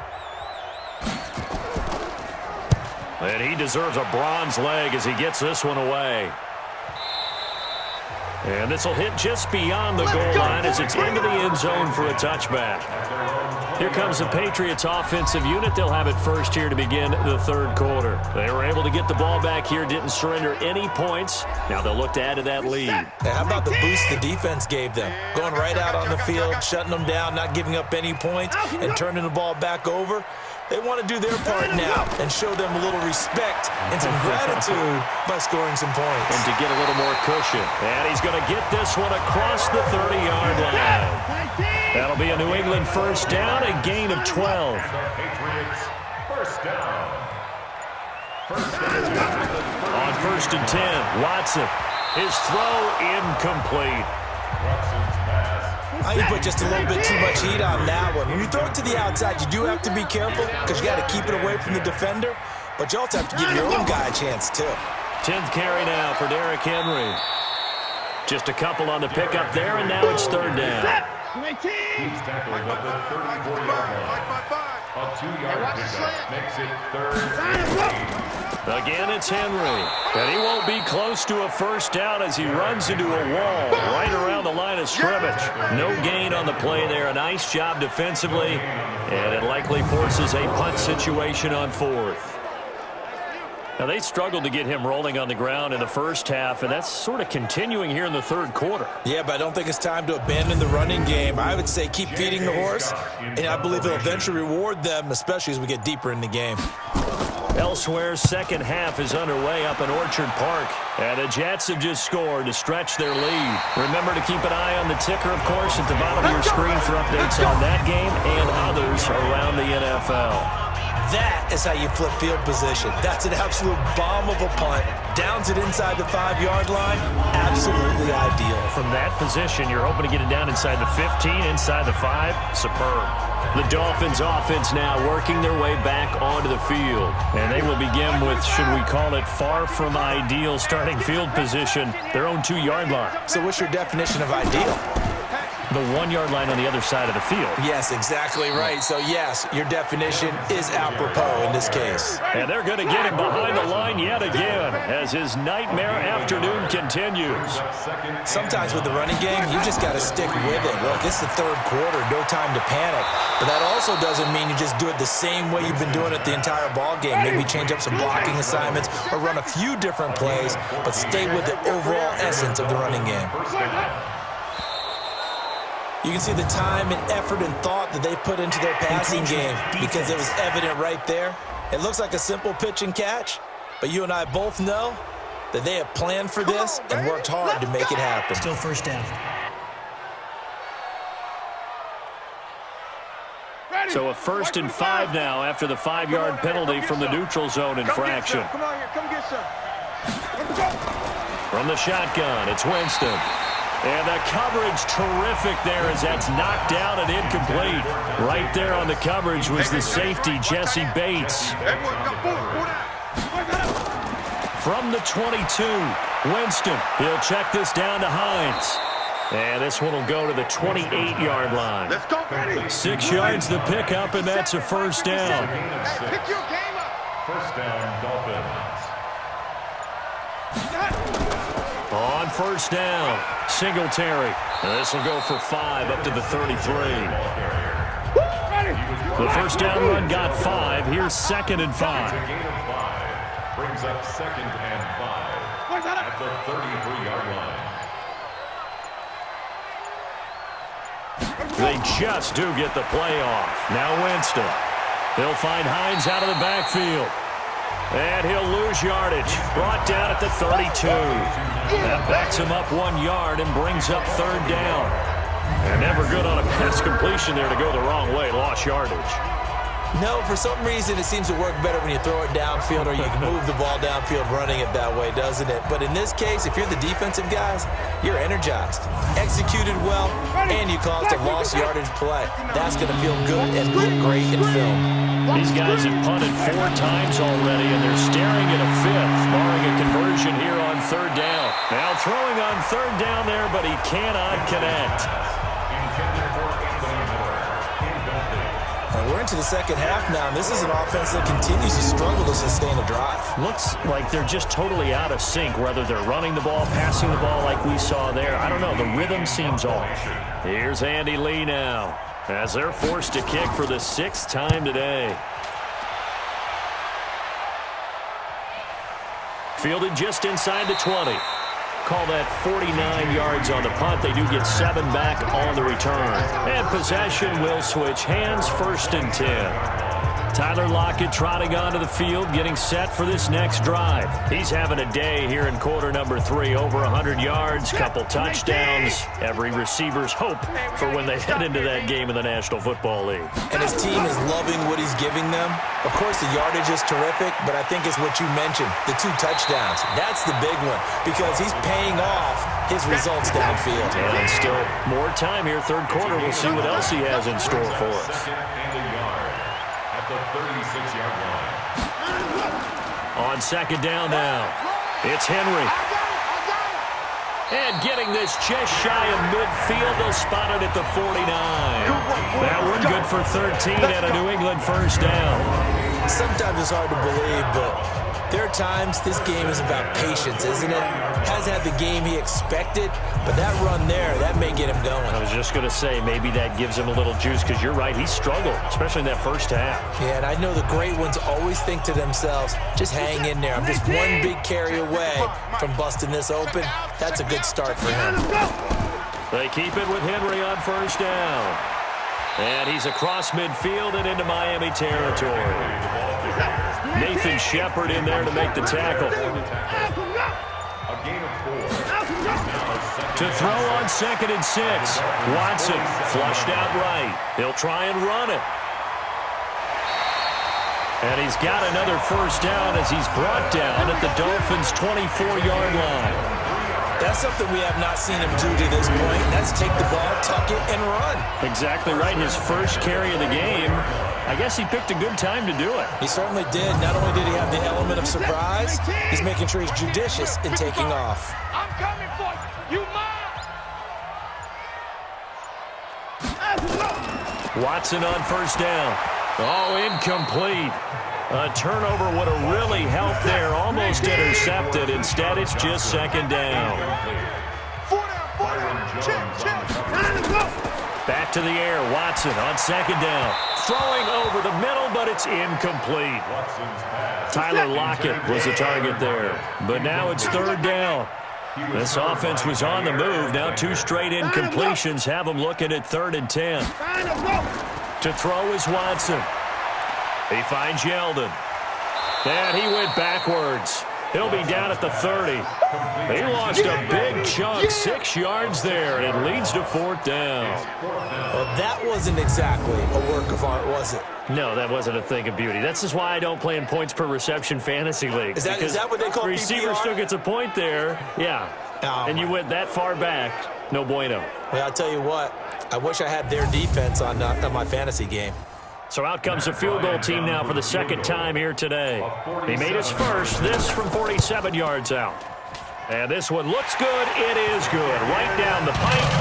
[SPEAKER 2] And he deserves a bronze leg as he gets this one away. And this will hit just beyond the goal line as it's into the end zone for a touchback. Here comes the Patriots offensive unit. They'll have it first here to begin the 3rd quarter. They were able to get the ball back here, didn't surrender any points. Now they'll look to add to that lead.
[SPEAKER 3] How about the boost the defense gave them? Going right out on the field, shutting them down, not giving up any points, and turning the ball back over. They want to do their part now and show them a little respect and some gratitude by scoring some points.
[SPEAKER 2] And to get a little more cushion. And he's going to get this one across the 30-yard line. That'll be a New England first down, a gain of 12.
[SPEAKER 5] Patriots first down.
[SPEAKER 2] On 1st and 10, Watson. His throw incomplete.
[SPEAKER 5] Watson's pass.
[SPEAKER 3] I think put just a little bit too much heat on that one. When you throw it to the outside, you do have to be careful because you got to keep it away from the defender, but you also have to give your own guy a chance too.
[SPEAKER 2] 10th carry now for Derrick Henry. Just a couple on the pickup there, and now it's 3rd down.
[SPEAKER 5] He's tackled at the 34-yard line. A 2-yard pickup makes it 3rd.
[SPEAKER 2] Again, it's Henry. And he won't be close to a first down as he runs into a wall right around the line of scrimmage. No gain on the play there. A nice job defensively. And it likely forces a punt situation on 4th. Now, they struggled to get him rolling on the ground in the first half, and that's sort of continuing here in the 3rd quarter.
[SPEAKER 3] Yeah, but I don't think it's time to abandon the running game. I would say keep feeding the horse, and I believe it'll eventually reward them, especially as we get deeper in the game.
[SPEAKER 2] Elsewhere, second half is underway up in Orchard Park. And the Jets have just scored to stretch their lead. Remember to keep an eye on the ticker, of course, at the bottom of your screen for updates on that game and others around the NFL.
[SPEAKER 3] That is how you flip field position. That's an absolute bomb of a punt. Downs it inside the 5-yard line. Absolutely ideal.
[SPEAKER 2] From that position, you're hoping to get it down inside the 15, inside the 5. Superb. The Dolphins offense now working their way back onto the field. And they will begin with, should we call it, far from ideal starting field position, their own 2-yard line.
[SPEAKER 3] So what's your definition of ideal?
[SPEAKER 2] The 1-yard line on the other side of the field.
[SPEAKER 3] Yes, exactly right. So, yes, your definition is apropos in this case.
[SPEAKER 2] And they're going to get him behind the line yet again as his nightmare afternoon continues.
[SPEAKER 3] Sometimes with the running game, you just got to stick with it. Look, it's the 3rd quarter, no time to panic. But that also doesn't mean you just do it the same way you've been doing it the entire ball game. Maybe change up some blocking assignments or run a few different plays, but stay with the overall essence of the running game. You can see the time and effort and thought that they put into their passing game because it was evident right there. It looks like a simple pitch and catch, but you and I both know that they have planned for this and worked hard to make it happen.
[SPEAKER 6] Still first down.
[SPEAKER 2] So a 1st and 5 now after the 5-yard penalty from the neutral zone infraction.
[SPEAKER 4] Come on here, come get some.
[SPEAKER 2] From the shotgun, it's Winston. And the coverage terrific there as that's knocked down and incomplete. Right there on the coverage was the safety, Jesse Bates. From the 22, Winston. He'll check this down to Hines. And this one will go to the 28-yard line.
[SPEAKER 4] Let's go, Brady.
[SPEAKER 2] 6 yards the pickup, and that's a first down.
[SPEAKER 4] Pick your game up.
[SPEAKER 5] First down, Dolphins.
[SPEAKER 2] On first down, Singletary. This will go for 5 up to the 33. The first down run got 5. Here's 2nd and 5.
[SPEAKER 5] A gain of 5 brings up 2nd and 5 at the 33-yard line.
[SPEAKER 2] They just do get the play off. Now Winston. They'll find Hines out of the backfield. And he'll lose yardage. Brought down at the 32. That backs him up 1 yard and brings up third down. And never good on a pass completion there to go the wrong way. Lost yardage.
[SPEAKER 3] No, for some reason it seems to work better when you throw it downfield or you can move the ball downfield running it that way, doesn't it? But in this case, if you're the defensive guys, you're energized, executed well, and you caused a lost yardage play. That's going to feel good and look great in film.
[SPEAKER 2] These guys have punted 4 times already, and they're staring at a 5th, barring a conversion here on third down. Now throwing on third down there, but he cannot connect.
[SPEAKER 3] We're into the second half now, and this is an offense that continues to struggle to sustain a drive.
[SPEAKER 2] Looks like they're just totally out of sync, whether they're running the ball, passing the ball like we saw there. I don't know. The rhythm seems off. Here's Andy Lee now, as they're forced to kick for the 6th time today. Fielded just inside the 20. Call that 49 yards on the punt. They do get 7 back on the return. And possession will switch hands, 1st and 10. Tyler Lockett trotting onto the field, getting set for this next drive. He's having a day here in quarter number 3. Over 100 yards, couple touchdowns. Every receiver's hope for when they head into that game in the National Football League.
[SPEAKER 3] And his team is loving what he's giving them. Of course, the yardage is terrific, but I think it's what you mentioned, the 2 touchdowns. That's the big one because he's paying off his results downfield.
[SPEAKER 2] And still more time here, third quarter. We'll see what else he has in store for us.
[SPEAKER 5] The 36-yard line.
[SPEAKER 2] On second down now, it's Henry. And getting this just shy of midfield, they'll spot it at the 49. That one good for 13 and a New England first down.
[SPEAKER 3] Sometimes it's hard to believe, but there are times this game is about patience, isn't it? Hasn't had the game he expected, but that run there, that may get him going.
[SPEAKER 2] I was just going to say, maybe that gives him a little juice, because you're right, he struggled, especially in that first half.
[SPEAKER 3] Yeah, and I know the great ones always think to themselves, just hang in there. I'm just one big carry away from busting this open. That's a good start for him.
[SPEAKER 2] They keep it with Henry on first down. And he's across midfield and into Miami territory. Nathan Shepard in there to make the tackle.
[SPEAKER 5] A gain of 4.
[SPEAKER 2] To throw on 2nd and 6. Watson flushed out right. He'll try and run it. And he's got another first down as he's brought down at the Dolphins' 24-yard line.
[SPEAKER 3] That's something we have not seen him do to this point. That's take the ball, tuck it, and run.
[SPEAKER 2] Exactly right. His first carry of the game. I guess he picked a good time to do it.
[SPEAKER 3] He certainly did. Not only did he have the element of surprise, he's making sure he's judicious in taking off.
[SPEAKER 4] I'm coming for you. You mine.
[SPEAKER 2] Watson on first down. Oh, incomplete. A turnover would have really helped there. Almost intercepted. Instead, it's just second down. Back to the air. Watson on second down. Throwing over the middle, but it's incomplete. Tyler Lockett was the target there. But now it's third down. This offense was on the move. Now 2 straight incompletions have them looking at 3rd and 10. To throw is Watson. He finds Yeldon. And he went backwards. He'll be down at the 30. He lost a big chunk, 6 yards there, and it leads to 4th down.
[SPEAKER 3] Well, that wasn't exactly a work of art, was it?
[SPEAKER 2] No, that wasn't a thing of beauty. That's just why I don't play in points per reception fantasy leagues.
[SPEAKER 3] Is that what they call
[SPEAKER 2] receiver
[SPEAKER 3] PPR?
[SPEAKER 2] still gets a point there. Yeah. And you went that far back. No bueno.
[SPEAKER 3] Well, I'll tell you what. I wish I had their defense on my fantasy game.
[SPEAKER 2] So out comes the field goal team now for the 2nd time here today. He made his first, this from 47 yards out. And this one looks good. It is good. Right down the pipe.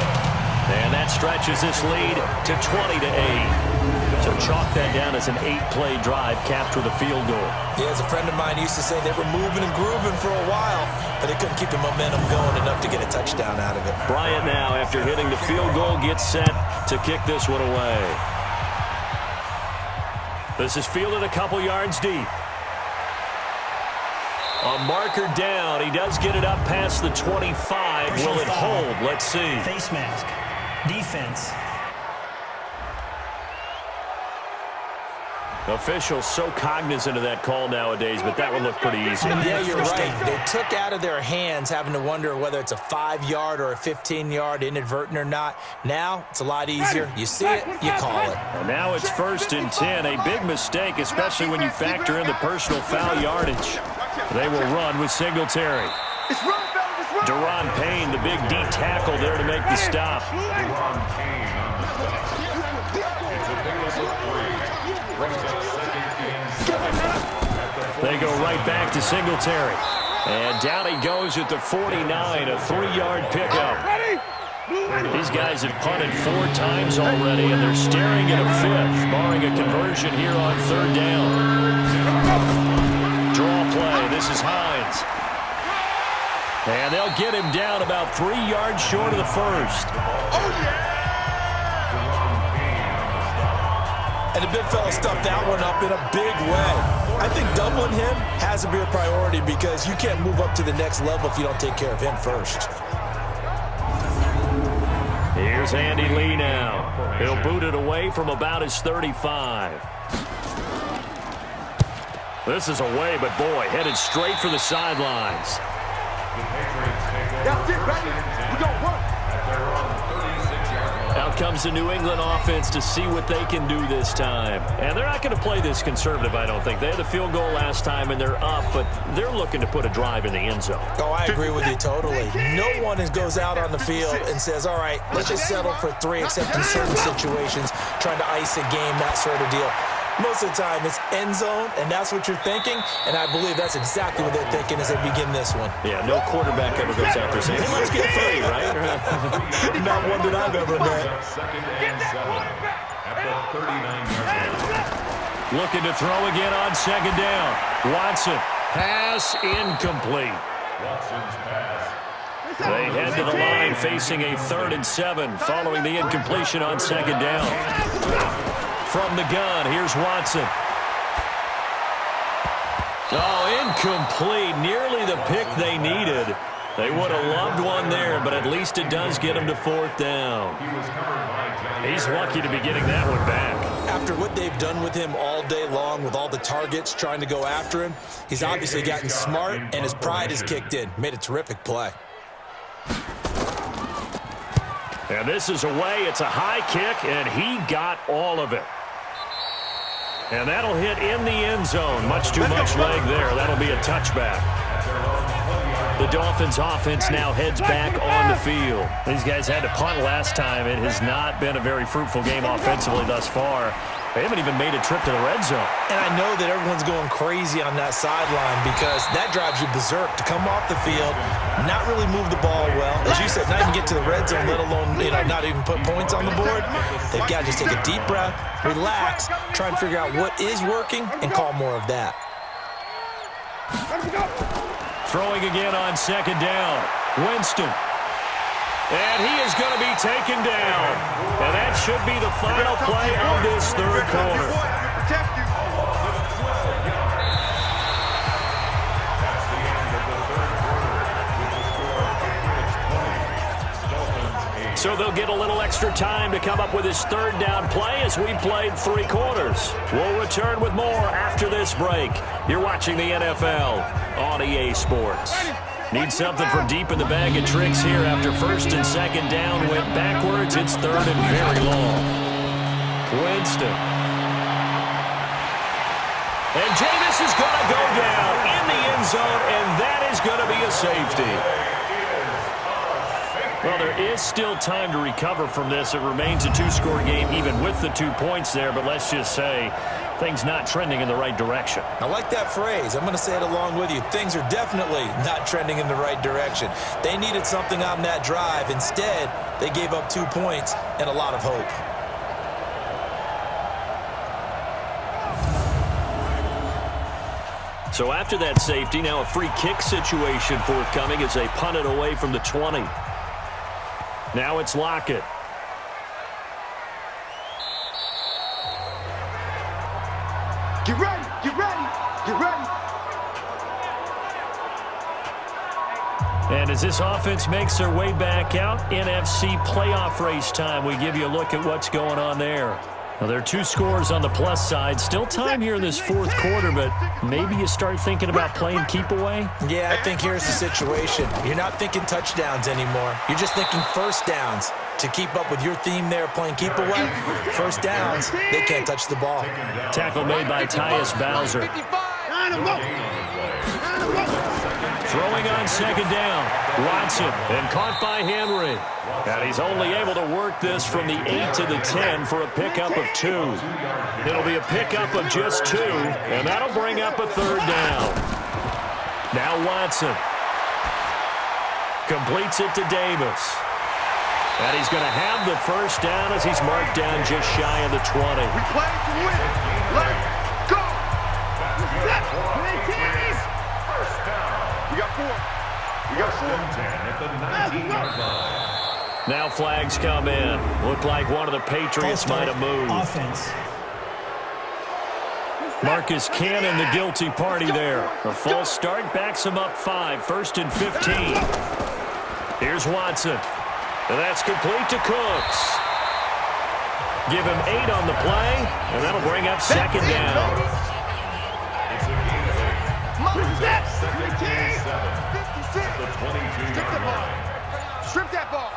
[SPEAKER 2] And that stretches this lead to 20-8. So chalk that down as an 8-play drive capped with a field goal.
[SPEAKER 3] Yeah, as a friend of mine used to say, they were moving and grooving for a while, but they couldn't keep the momentum going enough to get a touchdown out of it.
[SPEAKER 2] Bryant now, after hitting the field goal, gets set to kick this one away. This is fielded a couple yards deep. A marker down. He does get it up past the 25. Will it hold? Let's see.
[SPEAKER 6] Face mask. Defense.
[SPEAKER 2] Officials so cognizant of that call nowadays, but that would look pretty easy.
[SPEAKER 3] Yeah, you're right. They took out of their hands having to wonder whether it's a 5-yard or a 15-yard inadvertent or not. Now, it's a lot easier. You see it, you call it.
[SPEAKER 2] And now it's 1st and 10. A big mistake, especially when you factor in the personal foul yardage. They will run with Singletary. Deron Payne, the big D tackle there to make the stop.
[SPEAKER 5] Deron Payne on the stop. It's a big of 3. Brings up 2nd and 7.
[SPEAKER 2] They go right back to Singletary. And down he goes at the 49, a 3-yard pickup. These guys have punted 4 times already, and they're staring at a 5th, barring a conversion here on 3rd down. Draw play. This is Hines. And they'll get him down about 3 yards short of the 1st.
[SPEAKER 3] And the big fella stuffed that one up in a big way. I think doubling him has to be a priority because you can't move up to the next level if you don't take care of him first.
[SPEAKER 2] Here's Andy Lee now. He'll boot it away from about his 35. This is away, but boy, headed straight for the sidelines.
[SPEAKER 4] That's it, baby. We gonna work.
[SPEAKER 2] Out comes the New England offense to see what they can do this time. And they're not going to play this conservative, I don't think. They had the field goal last time, and they're up, but they're looking to put a drive in the end zone.
[SPEAKER 3] Oh, I agree with you totally. No one goes out on the field and says, all right, let's just settle for 3, except in certain situations, trying to ice a game, that sort of deal. Most of the time, it's end zone, and that's what you're thinking, and I believe that's exactly what they're thinking as they begin this one.
[SPEAKER 2] Yeah, no quarterback ever goes out there saying, hey, let's get 3, right?
[SPEAKER 3] Not one that I've ever met.
[SPEAKER 5] 2nd and 7 at the 39-yard line.
[SPEAKER 2] Looking to throw again on 2nd down. Watson, pass incomplete.
[SPEAKER 5] Watson's pass.
[SPEAKER 2] They head to the line facing a 3rd and 7 following the incompletion on 2nd down. From the gun, here's Watson. Oh, incomplete. Nearly the pick they needed. They would have loved one there, but at least it does get them to 4th down. He's lucky to be getting that one back.
[SPEAKER 3] After what they've done with him all day long with all the targets trying to go after him, he's obviously gotten smart, and his pride has kicked in. Made a terrific play.
[SPEAKER 2] And this is away. It's a high kick, and he got all of it. And that'll hit in the end zone. Much too much leg there. That'll be a touchback. The Dolphins offense now heads back on the field. These guys had to punt last time. It has not been a very fruitful game offensively thus far. They haven't even made a trip to the red zone. And I know that everyone's going crazy on that sideline because that drives you berserk to come off the field, not really move the ball well. As you said, not even get to the red zone, let alone not even put points on the board. They've got to just take a deep breath, relax, try and figure out what is working, and call more of that. Throwing again on 2nd down. Winston. And he is going to be taken down. And that should be the final play of this 3rd quarter. So they'll get a little extra time to come up with his 3rd down play as we played 3 quarters. We'll return with more after this break. You're watching the NFL on EA Sports. Need something from deep in the bag of tricks here after 1st and 2nd down went backwards. It's 3rd and very long. Winston. And Jameis is going to go down in the end zone, and that is going to be a safety. Well, there is still time to recover from this. It remains a 2-score game even with the 2 points there, but let's just say things not trending in the right direction. I like that phrase. I'm going to say it along with you. Things are definitely not trending in the right direction. They needed something on that drive. Instead, they gave up 2 points and a lot of hope. So after that safety, now a free kick situation forthcoming as they punt it away from the 20. Now it's Lockett.
[SPEAKER 4] Get ready, get ready, get ready.
[SPEAKER 2] And as this offense makes their way back out, NFC playoff race time, we give you a look at what's going on there. Well, there are 2 scores on the plus side. Still time here in this fourth quarter, but maybe you start thinking about playing keep away?
[SPEAKER 3] Yeah, I think here's the situation. You're not thinking touchdowns anymore. You're just thinking first downs. To keep up with your theme there, playing keep away, first downs, they can't touch the ball.
[SPEAKER 2] Tackle made by Tyus Bowser. Throwing on second down. Watson, and caught by Henry. And he's only able to work this from the 8 to the 10 for a pickup of 2. It'll be a pickup of just 2, and that'll bring up a third down. Now Watson. Completes it to Davis. And he's going to have the first down as he's marked down just shy of the 20.
[SPEAKER 7] We play to win. Let's go.
[SPEAKER 5] First down.
[SPEAKER 7] We got 4. We got 4.
[SPEAKER 5] 10 at the 19-yard line.
[SPEAKER 2] Now flags come in. Looked like one of the Patriots might have moved.
[SPEAKER 6] Offense.
[SPEAKER 2] Marcus Cannon, the guilty party there. A false start backs him up 5. First and 15. Here's Watson. And that's complete to Cooks. Give him 8 on the play, and that'll bring up second down.
[SPEAKER 7] Strip that ball.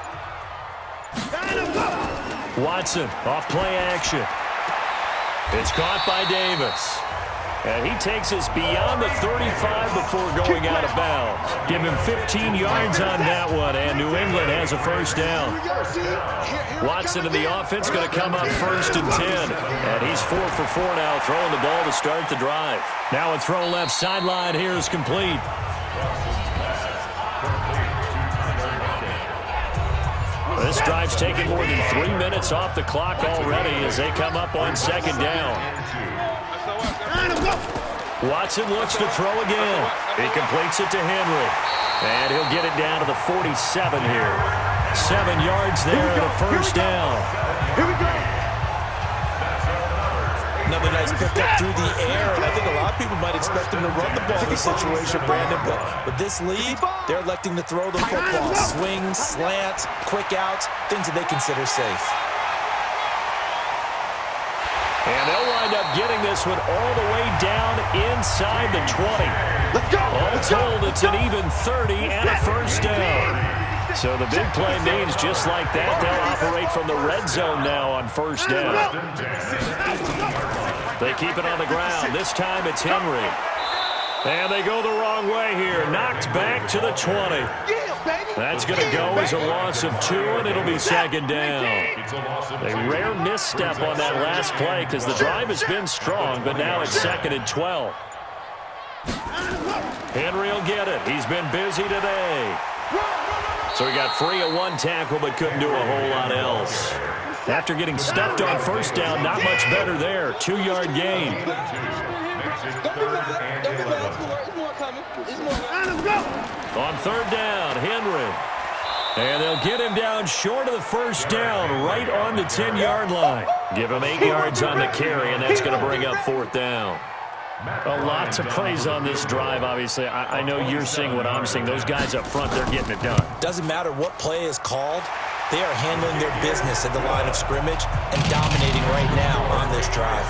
[SPEAKER 2] Watson off play action. It's caught by Davis. And he takes us beyond the 35 before going out of bounds. Give him 15 yards on that one, and New England has a first down. Watson in the offense going to come up first and 10. And he's 4 for 4 now, throwing the ball to start the drive. Now a throw left sideline here is complete. This drive's taken more than 3 minutes off the clock already as they come up on second down. Watson looks to throw again. He completes it to Henry. And he'll get it down to the 47 here. 7 yards there and a first down.
[SPEAKER 7] Here we go.
[SPEAKER 3] Another nice pickup through the air, and I think a lot of people might expect them to run the ball in this situation, Brandon, but with this lead, they're electing to throw the football. Swings, slants, quick outs, things that they consider safe.
[SPEAKER 2] And they'll wind up getting this one all the way down inside the 20.
[SPEAKER 7] Let's go.
[SPEAKER 2] All told, it's an even 30 and a first down. So the big play means just like that, they'll operate from the red zone now on first down. They keep it on the ground. This time it's Henry. And they go the wrong way here. Knocked back to the 20. That's going to go as a loss of 2, and it'll be second down. A rare misstep on that last play because the drive has been strong, but now it's second and 12. Henry will get it. He's been busy today. So he got free of 1 tackle, but couldn't do a whole lot else. After getting stuffed on first down, not much better there. 2-yard gain. On third down, Henry. And they'll get him down short of the first down, right on the 10-yard line. Give him 8 yards on the carry, and that's going to bring up fourth down. A lot to praise on this drive, obviously. I know you're seeing what I'm seeing. Those guys up front, they're getting it done.
[SPEAKER 3] Doesn't matter what play is called. They are handling their business at the line of scrimmage and dominating right now on this drive.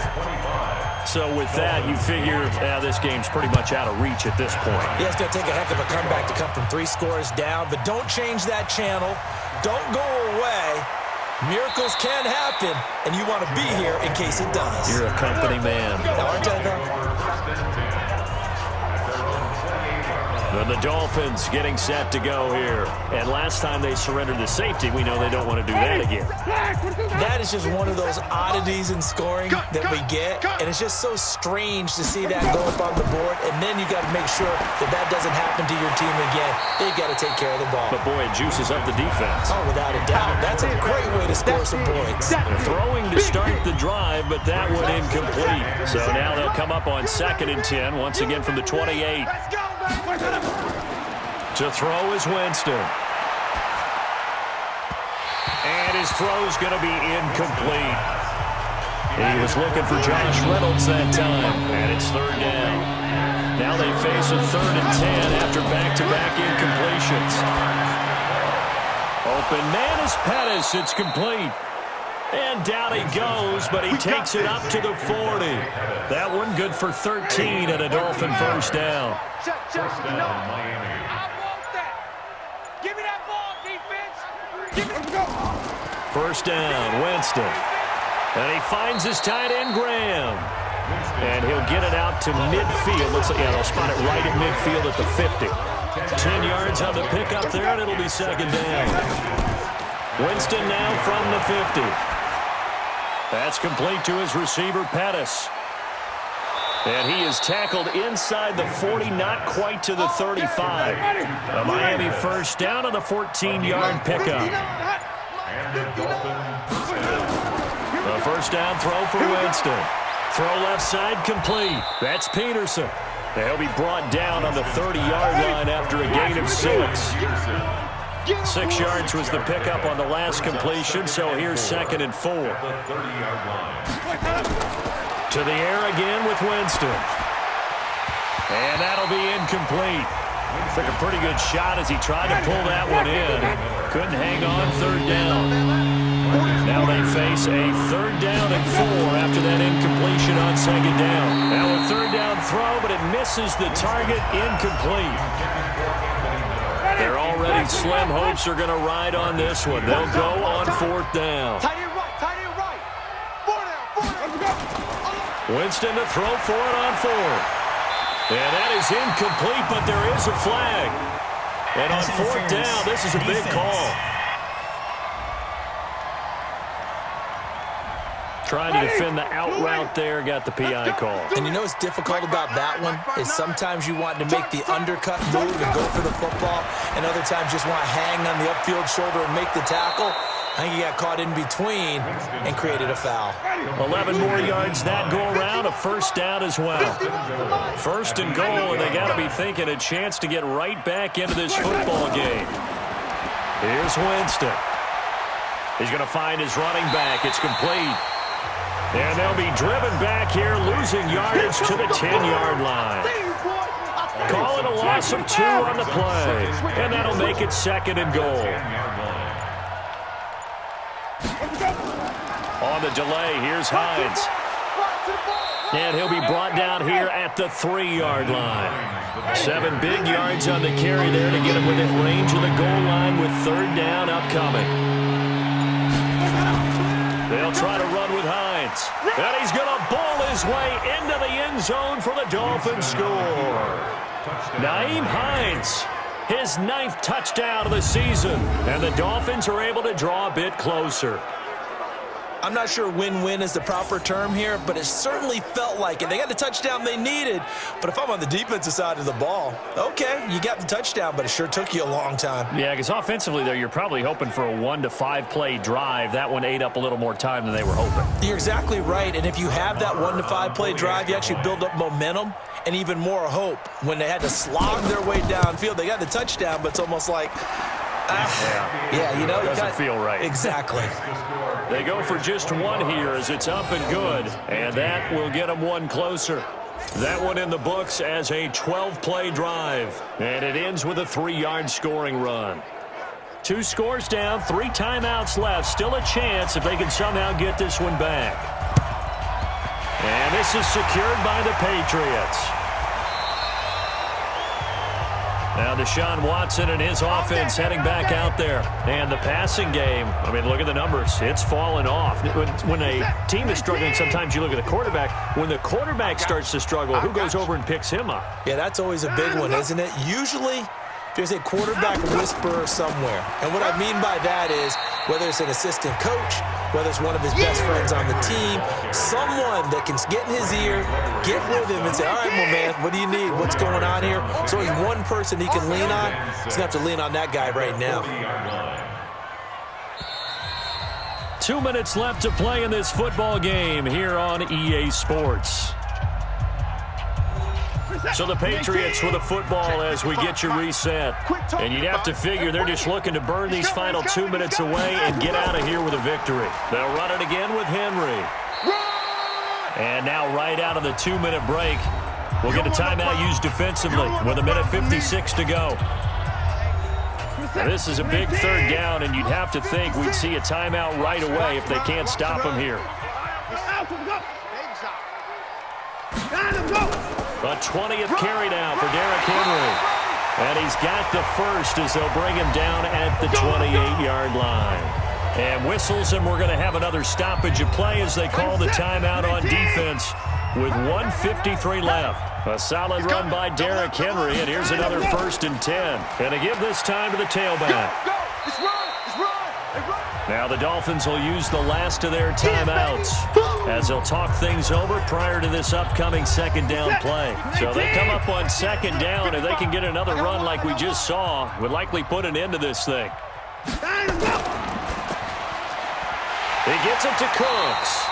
[SPEAKER 2] So with that, you figure this game's pretty much out of reach at this point.
[SPEAKER 3] Yeah, it's going to take a heck of a comeback to come from 3 scores down, but don't change that channel. Don't go away. Miracles can happen, and you want to be here in case it does.
[SPEAKER 2] You're a company man.
[SPEAKER 3] Aren't I, though?
[SPEAKER 2] And the Dolphins getting set to go here. And last time they surrendered the safety, we know they don't want to do that again.
[SPEAKER 3] That is just one of those oddities in scoring that we get, and it's just so strange to see that go up on the board, and then you got to make sure that that doesn't happen to your team again. They've got to take care of the ball.
[SPEAKER 2] But boy, it juices up the defense.
[SPEAKER 3] Oh, without a doubt. That's a great way to score some points.
[SPEAKER 2] Throwing to start the drive, but that one incomplete. So now they'll come up on second and 10, once again from the 28. To throw is Winston. And his throw's going to be incomplete. He was looking for Josh Reynolds that time, and it's third down. Now they face a third and 10 after back-to-back incompletions. Open man is Pettis. It's complete. And down he goes, but he takes it up to the 40. That one good for 13 and a Dolphin first down.
[SPEAKER 5] First down, Miami.
[SPEAKER 4] I want that. Give me that ball, defense. Give me
[SPEAKER 2] First down, Winston. And he finds his tight end, Graham. And he'll get it out to midfield. Looks like, yeah, they'll spot it right at midfield at the 50. 10 yards on the pickup there, and it'll be second down. Winston now from the 50. That's complete to his receiver, Pettis. And he is tackled inside the 40, not quite to the 35. A Miami first down on the 14-yard pickup.
[SPEAKER 5] And the Dolphins first down.
[SPEAKER 2] A first down throw for Winston. Throw left side complete. That's Peterson. And he'll be brought down on the 30-yard line after a gain of 6. 6 yards was the pickup on the last completion, so here's 2nd and 4.
[SPEAKER 5] The 30-yard line.
[SPEAKER 2] To the air again with Winston. And that'll be incomplete. Took a pretty good shot as he tried to pull that one in. Couldn't hang on, 3rd down. Now they face a 3rd down and 4 after that incompletion on 2nd down. Now a 3rd down throw, but it misses the target, incomplete. Their already slim hopes are going to ride on this one. They'll go on 4th down.
[SPEAKER 7] Tight end right, tight end right. 4 down.
[SPEAKER 2] Winston to throw for it on 4th. And that is incomplete, but there is a flag. And on 4th down, this is a big call. Trying to defend the out route there, got the PI call.
[SPEAKER 3] And you know what's difficult about that one is sometimes you want to make the undercut move and go for the football, and other times just want to hang on the upfield shoulder and make the tackle. I think he got caught in between and created a foul.
[SPEAKER 2] 11 more yards that go around, a first down as well. 1st and goal, and they got to be thinking a chance to get right back into this football game. Here's Winston. He's going to find his running back. It's complete. And they'll be driven back here, losing yardage to the 10-yard line. Call it a loss of 2 on the play, and that'll make it 2nd and goal. On the delay, here's Hines. And he'll be brought down here at the 3-yard line. 7 big yards on the carry there to get him within range of the goal line with 3rd down upcoming. They'll try to run with Hines. And he's going to ball his way into the end zone for the Dolphins score. Nyheim Hines, his 9th touchdown of the season. And the Dolphins are able to draw a bit closer.
[SPEAKER 3] I'm not sure win-win is the proper term here, but it certainly felt like it. They got the touchdown they needed, but if I'm on the defensive side of the ball, okay, you got the touchdown, but it sure took you a long time.
[SPEAKER 2] Yeah, because offensively, though, you're probably hoping for a 1 to 5 play drive. That one ate up a little more time than they were hoping.
[SPEAKER 3] You're exactly right, and if you have that 1 to 5 play drive, you actually build up momentum and even more hope. When they had to slog their way downfield, they got the touchdown, but it's almost like, yeah, you know,
[SPEAKER 2] it doesn't feel right.
[SPEAKER 3] Exactly.
[SPEAKER 2] They go for just 1 here as it's up and good, and that will get them 1 closer. That one in the books as a 12-play drive, and it ends with a 3-yard scoring run. 2 scores down, 3 timeouts left. Still a chance if they can somehow get this one back. And this is secured by the Patriots. Now Deshaun Watson and his offense heading back out there. And the passing game, I mean, look at the numbers. It's fallen off. When a team is struggling, sometimes you look at the quarterback. When the quarterback starts to struggle, who goes over and picks him up?
[SPEAKER 3] Yeah, that's always a big one, isn't it? Usually there's a quarterback whisperer somewhere. And what I mean by that is whether it's an assistant coach, whether it's one of his best friends on the team, someone that can get in his ear, get with him and say, all right, my man, what do you need? What's going on here? So he's one person he can lean on. He's going to have to lean on that guy right now.
[SPEAKER 2] 2 minutes left to play in this football game here on EA Sports. So the Patriots with the football as we get you reset. And you'd have to figure they're just looking to burn these final 2 minutes away and get out of here with a victory. They'll run it again with Henry. And now right out of the 2-minute break, we'll get a timeout used defensively with 1:56 to go. This is a big third down, and you'd have to think we'd see a timeout right away if they can't stop him here. A 20th carry now for Derrick Henry. And he's got the first as they'll bring him down at the 28-yard line. And whistles, and we're going to have another stoppage of play as they call the timeout on defense with 1:53 left. A solid run by Derrick Henry, and here's another 1st and 10. And to give this time to the tailback. Now the Dolphins will use the last of their timeouts as they'll talk things over prior to this upcoming 2nd down play. So they come up on 2nd down. If they can get another run like we just saw, would likely put an end to this thing. He gets it to Cooks.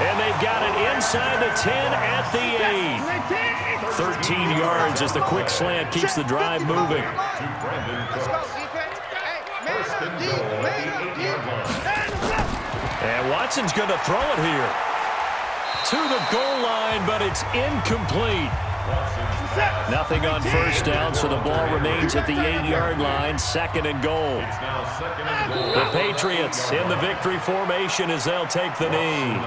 [SPEAKER 2] And they've got it inside the 10 at the 8. 13 yards as the quick slant keeps the drive moving. And Watson's going to throw it here. To the goal line, but it's incomplete. Nothing on 1st down, so the ball remains at the 8-yard line, 2nd and goal. The Patriots in the victory formation as they'll take the knee.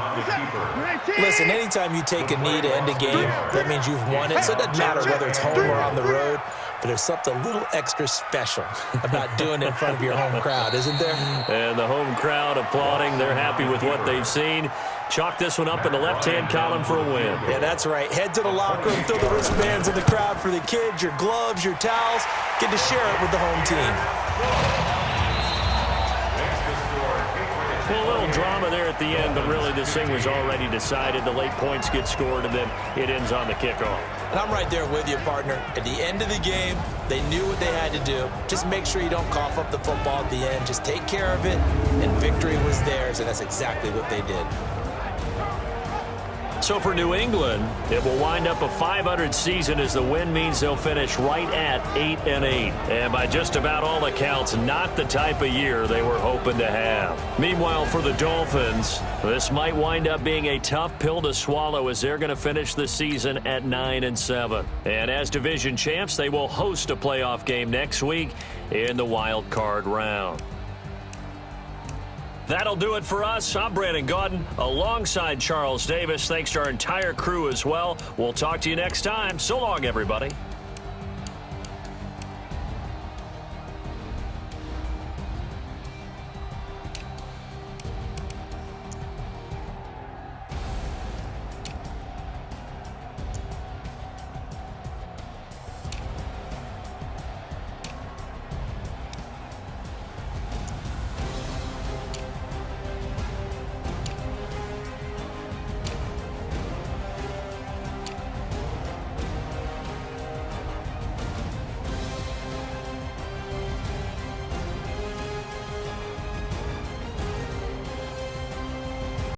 [SPEAKER 3] Listen, anytime you take a knee to end a game, that means you've won it. So it doesn't matter whether it's home or on the road, but there's something a little extra special about doing it in front of your home crowd, isn't there?
[SPEAKER 2] And the home crowd applauding. They're happy with what they've seen. Chalk this one up in the left-hand column for a win.
[SPEAKER 3] Yeah, that's right. Head to the locker room, throw the wristbands in the crowd for the kids, your gloves, your towels. Get to share it with the home team.
[SPEAKER 2] Well, a little drama there at the end, but really this thing was already decided. The late points get scored, and then it ends on the kickoff.
[SPEAKER 3] And I'm right there with you, partner. At the end of the game, they knew what they had to do. Just make sure you don't cough up the football at the end. Just take care of it, and victory was theirs, and that's exactly what they did.
[SPEAKER 2] So for New England, it will wind up a .500 season as the win means they'll finish right at 8-8. And by just about all accounts, not the type of year they were hoping to have. Meanwhile, for the Dolphins, this might wind up being a tough pill to swallow as they're going to finish the season at 9-7. And as division champs, they will host a playoff game next week in the wild card round. That'll do it for us. I'm Brandon Gaudin alongside Charles Davis. Thanks to our entire crew as well. We'll talk to you next time. So long, everybody.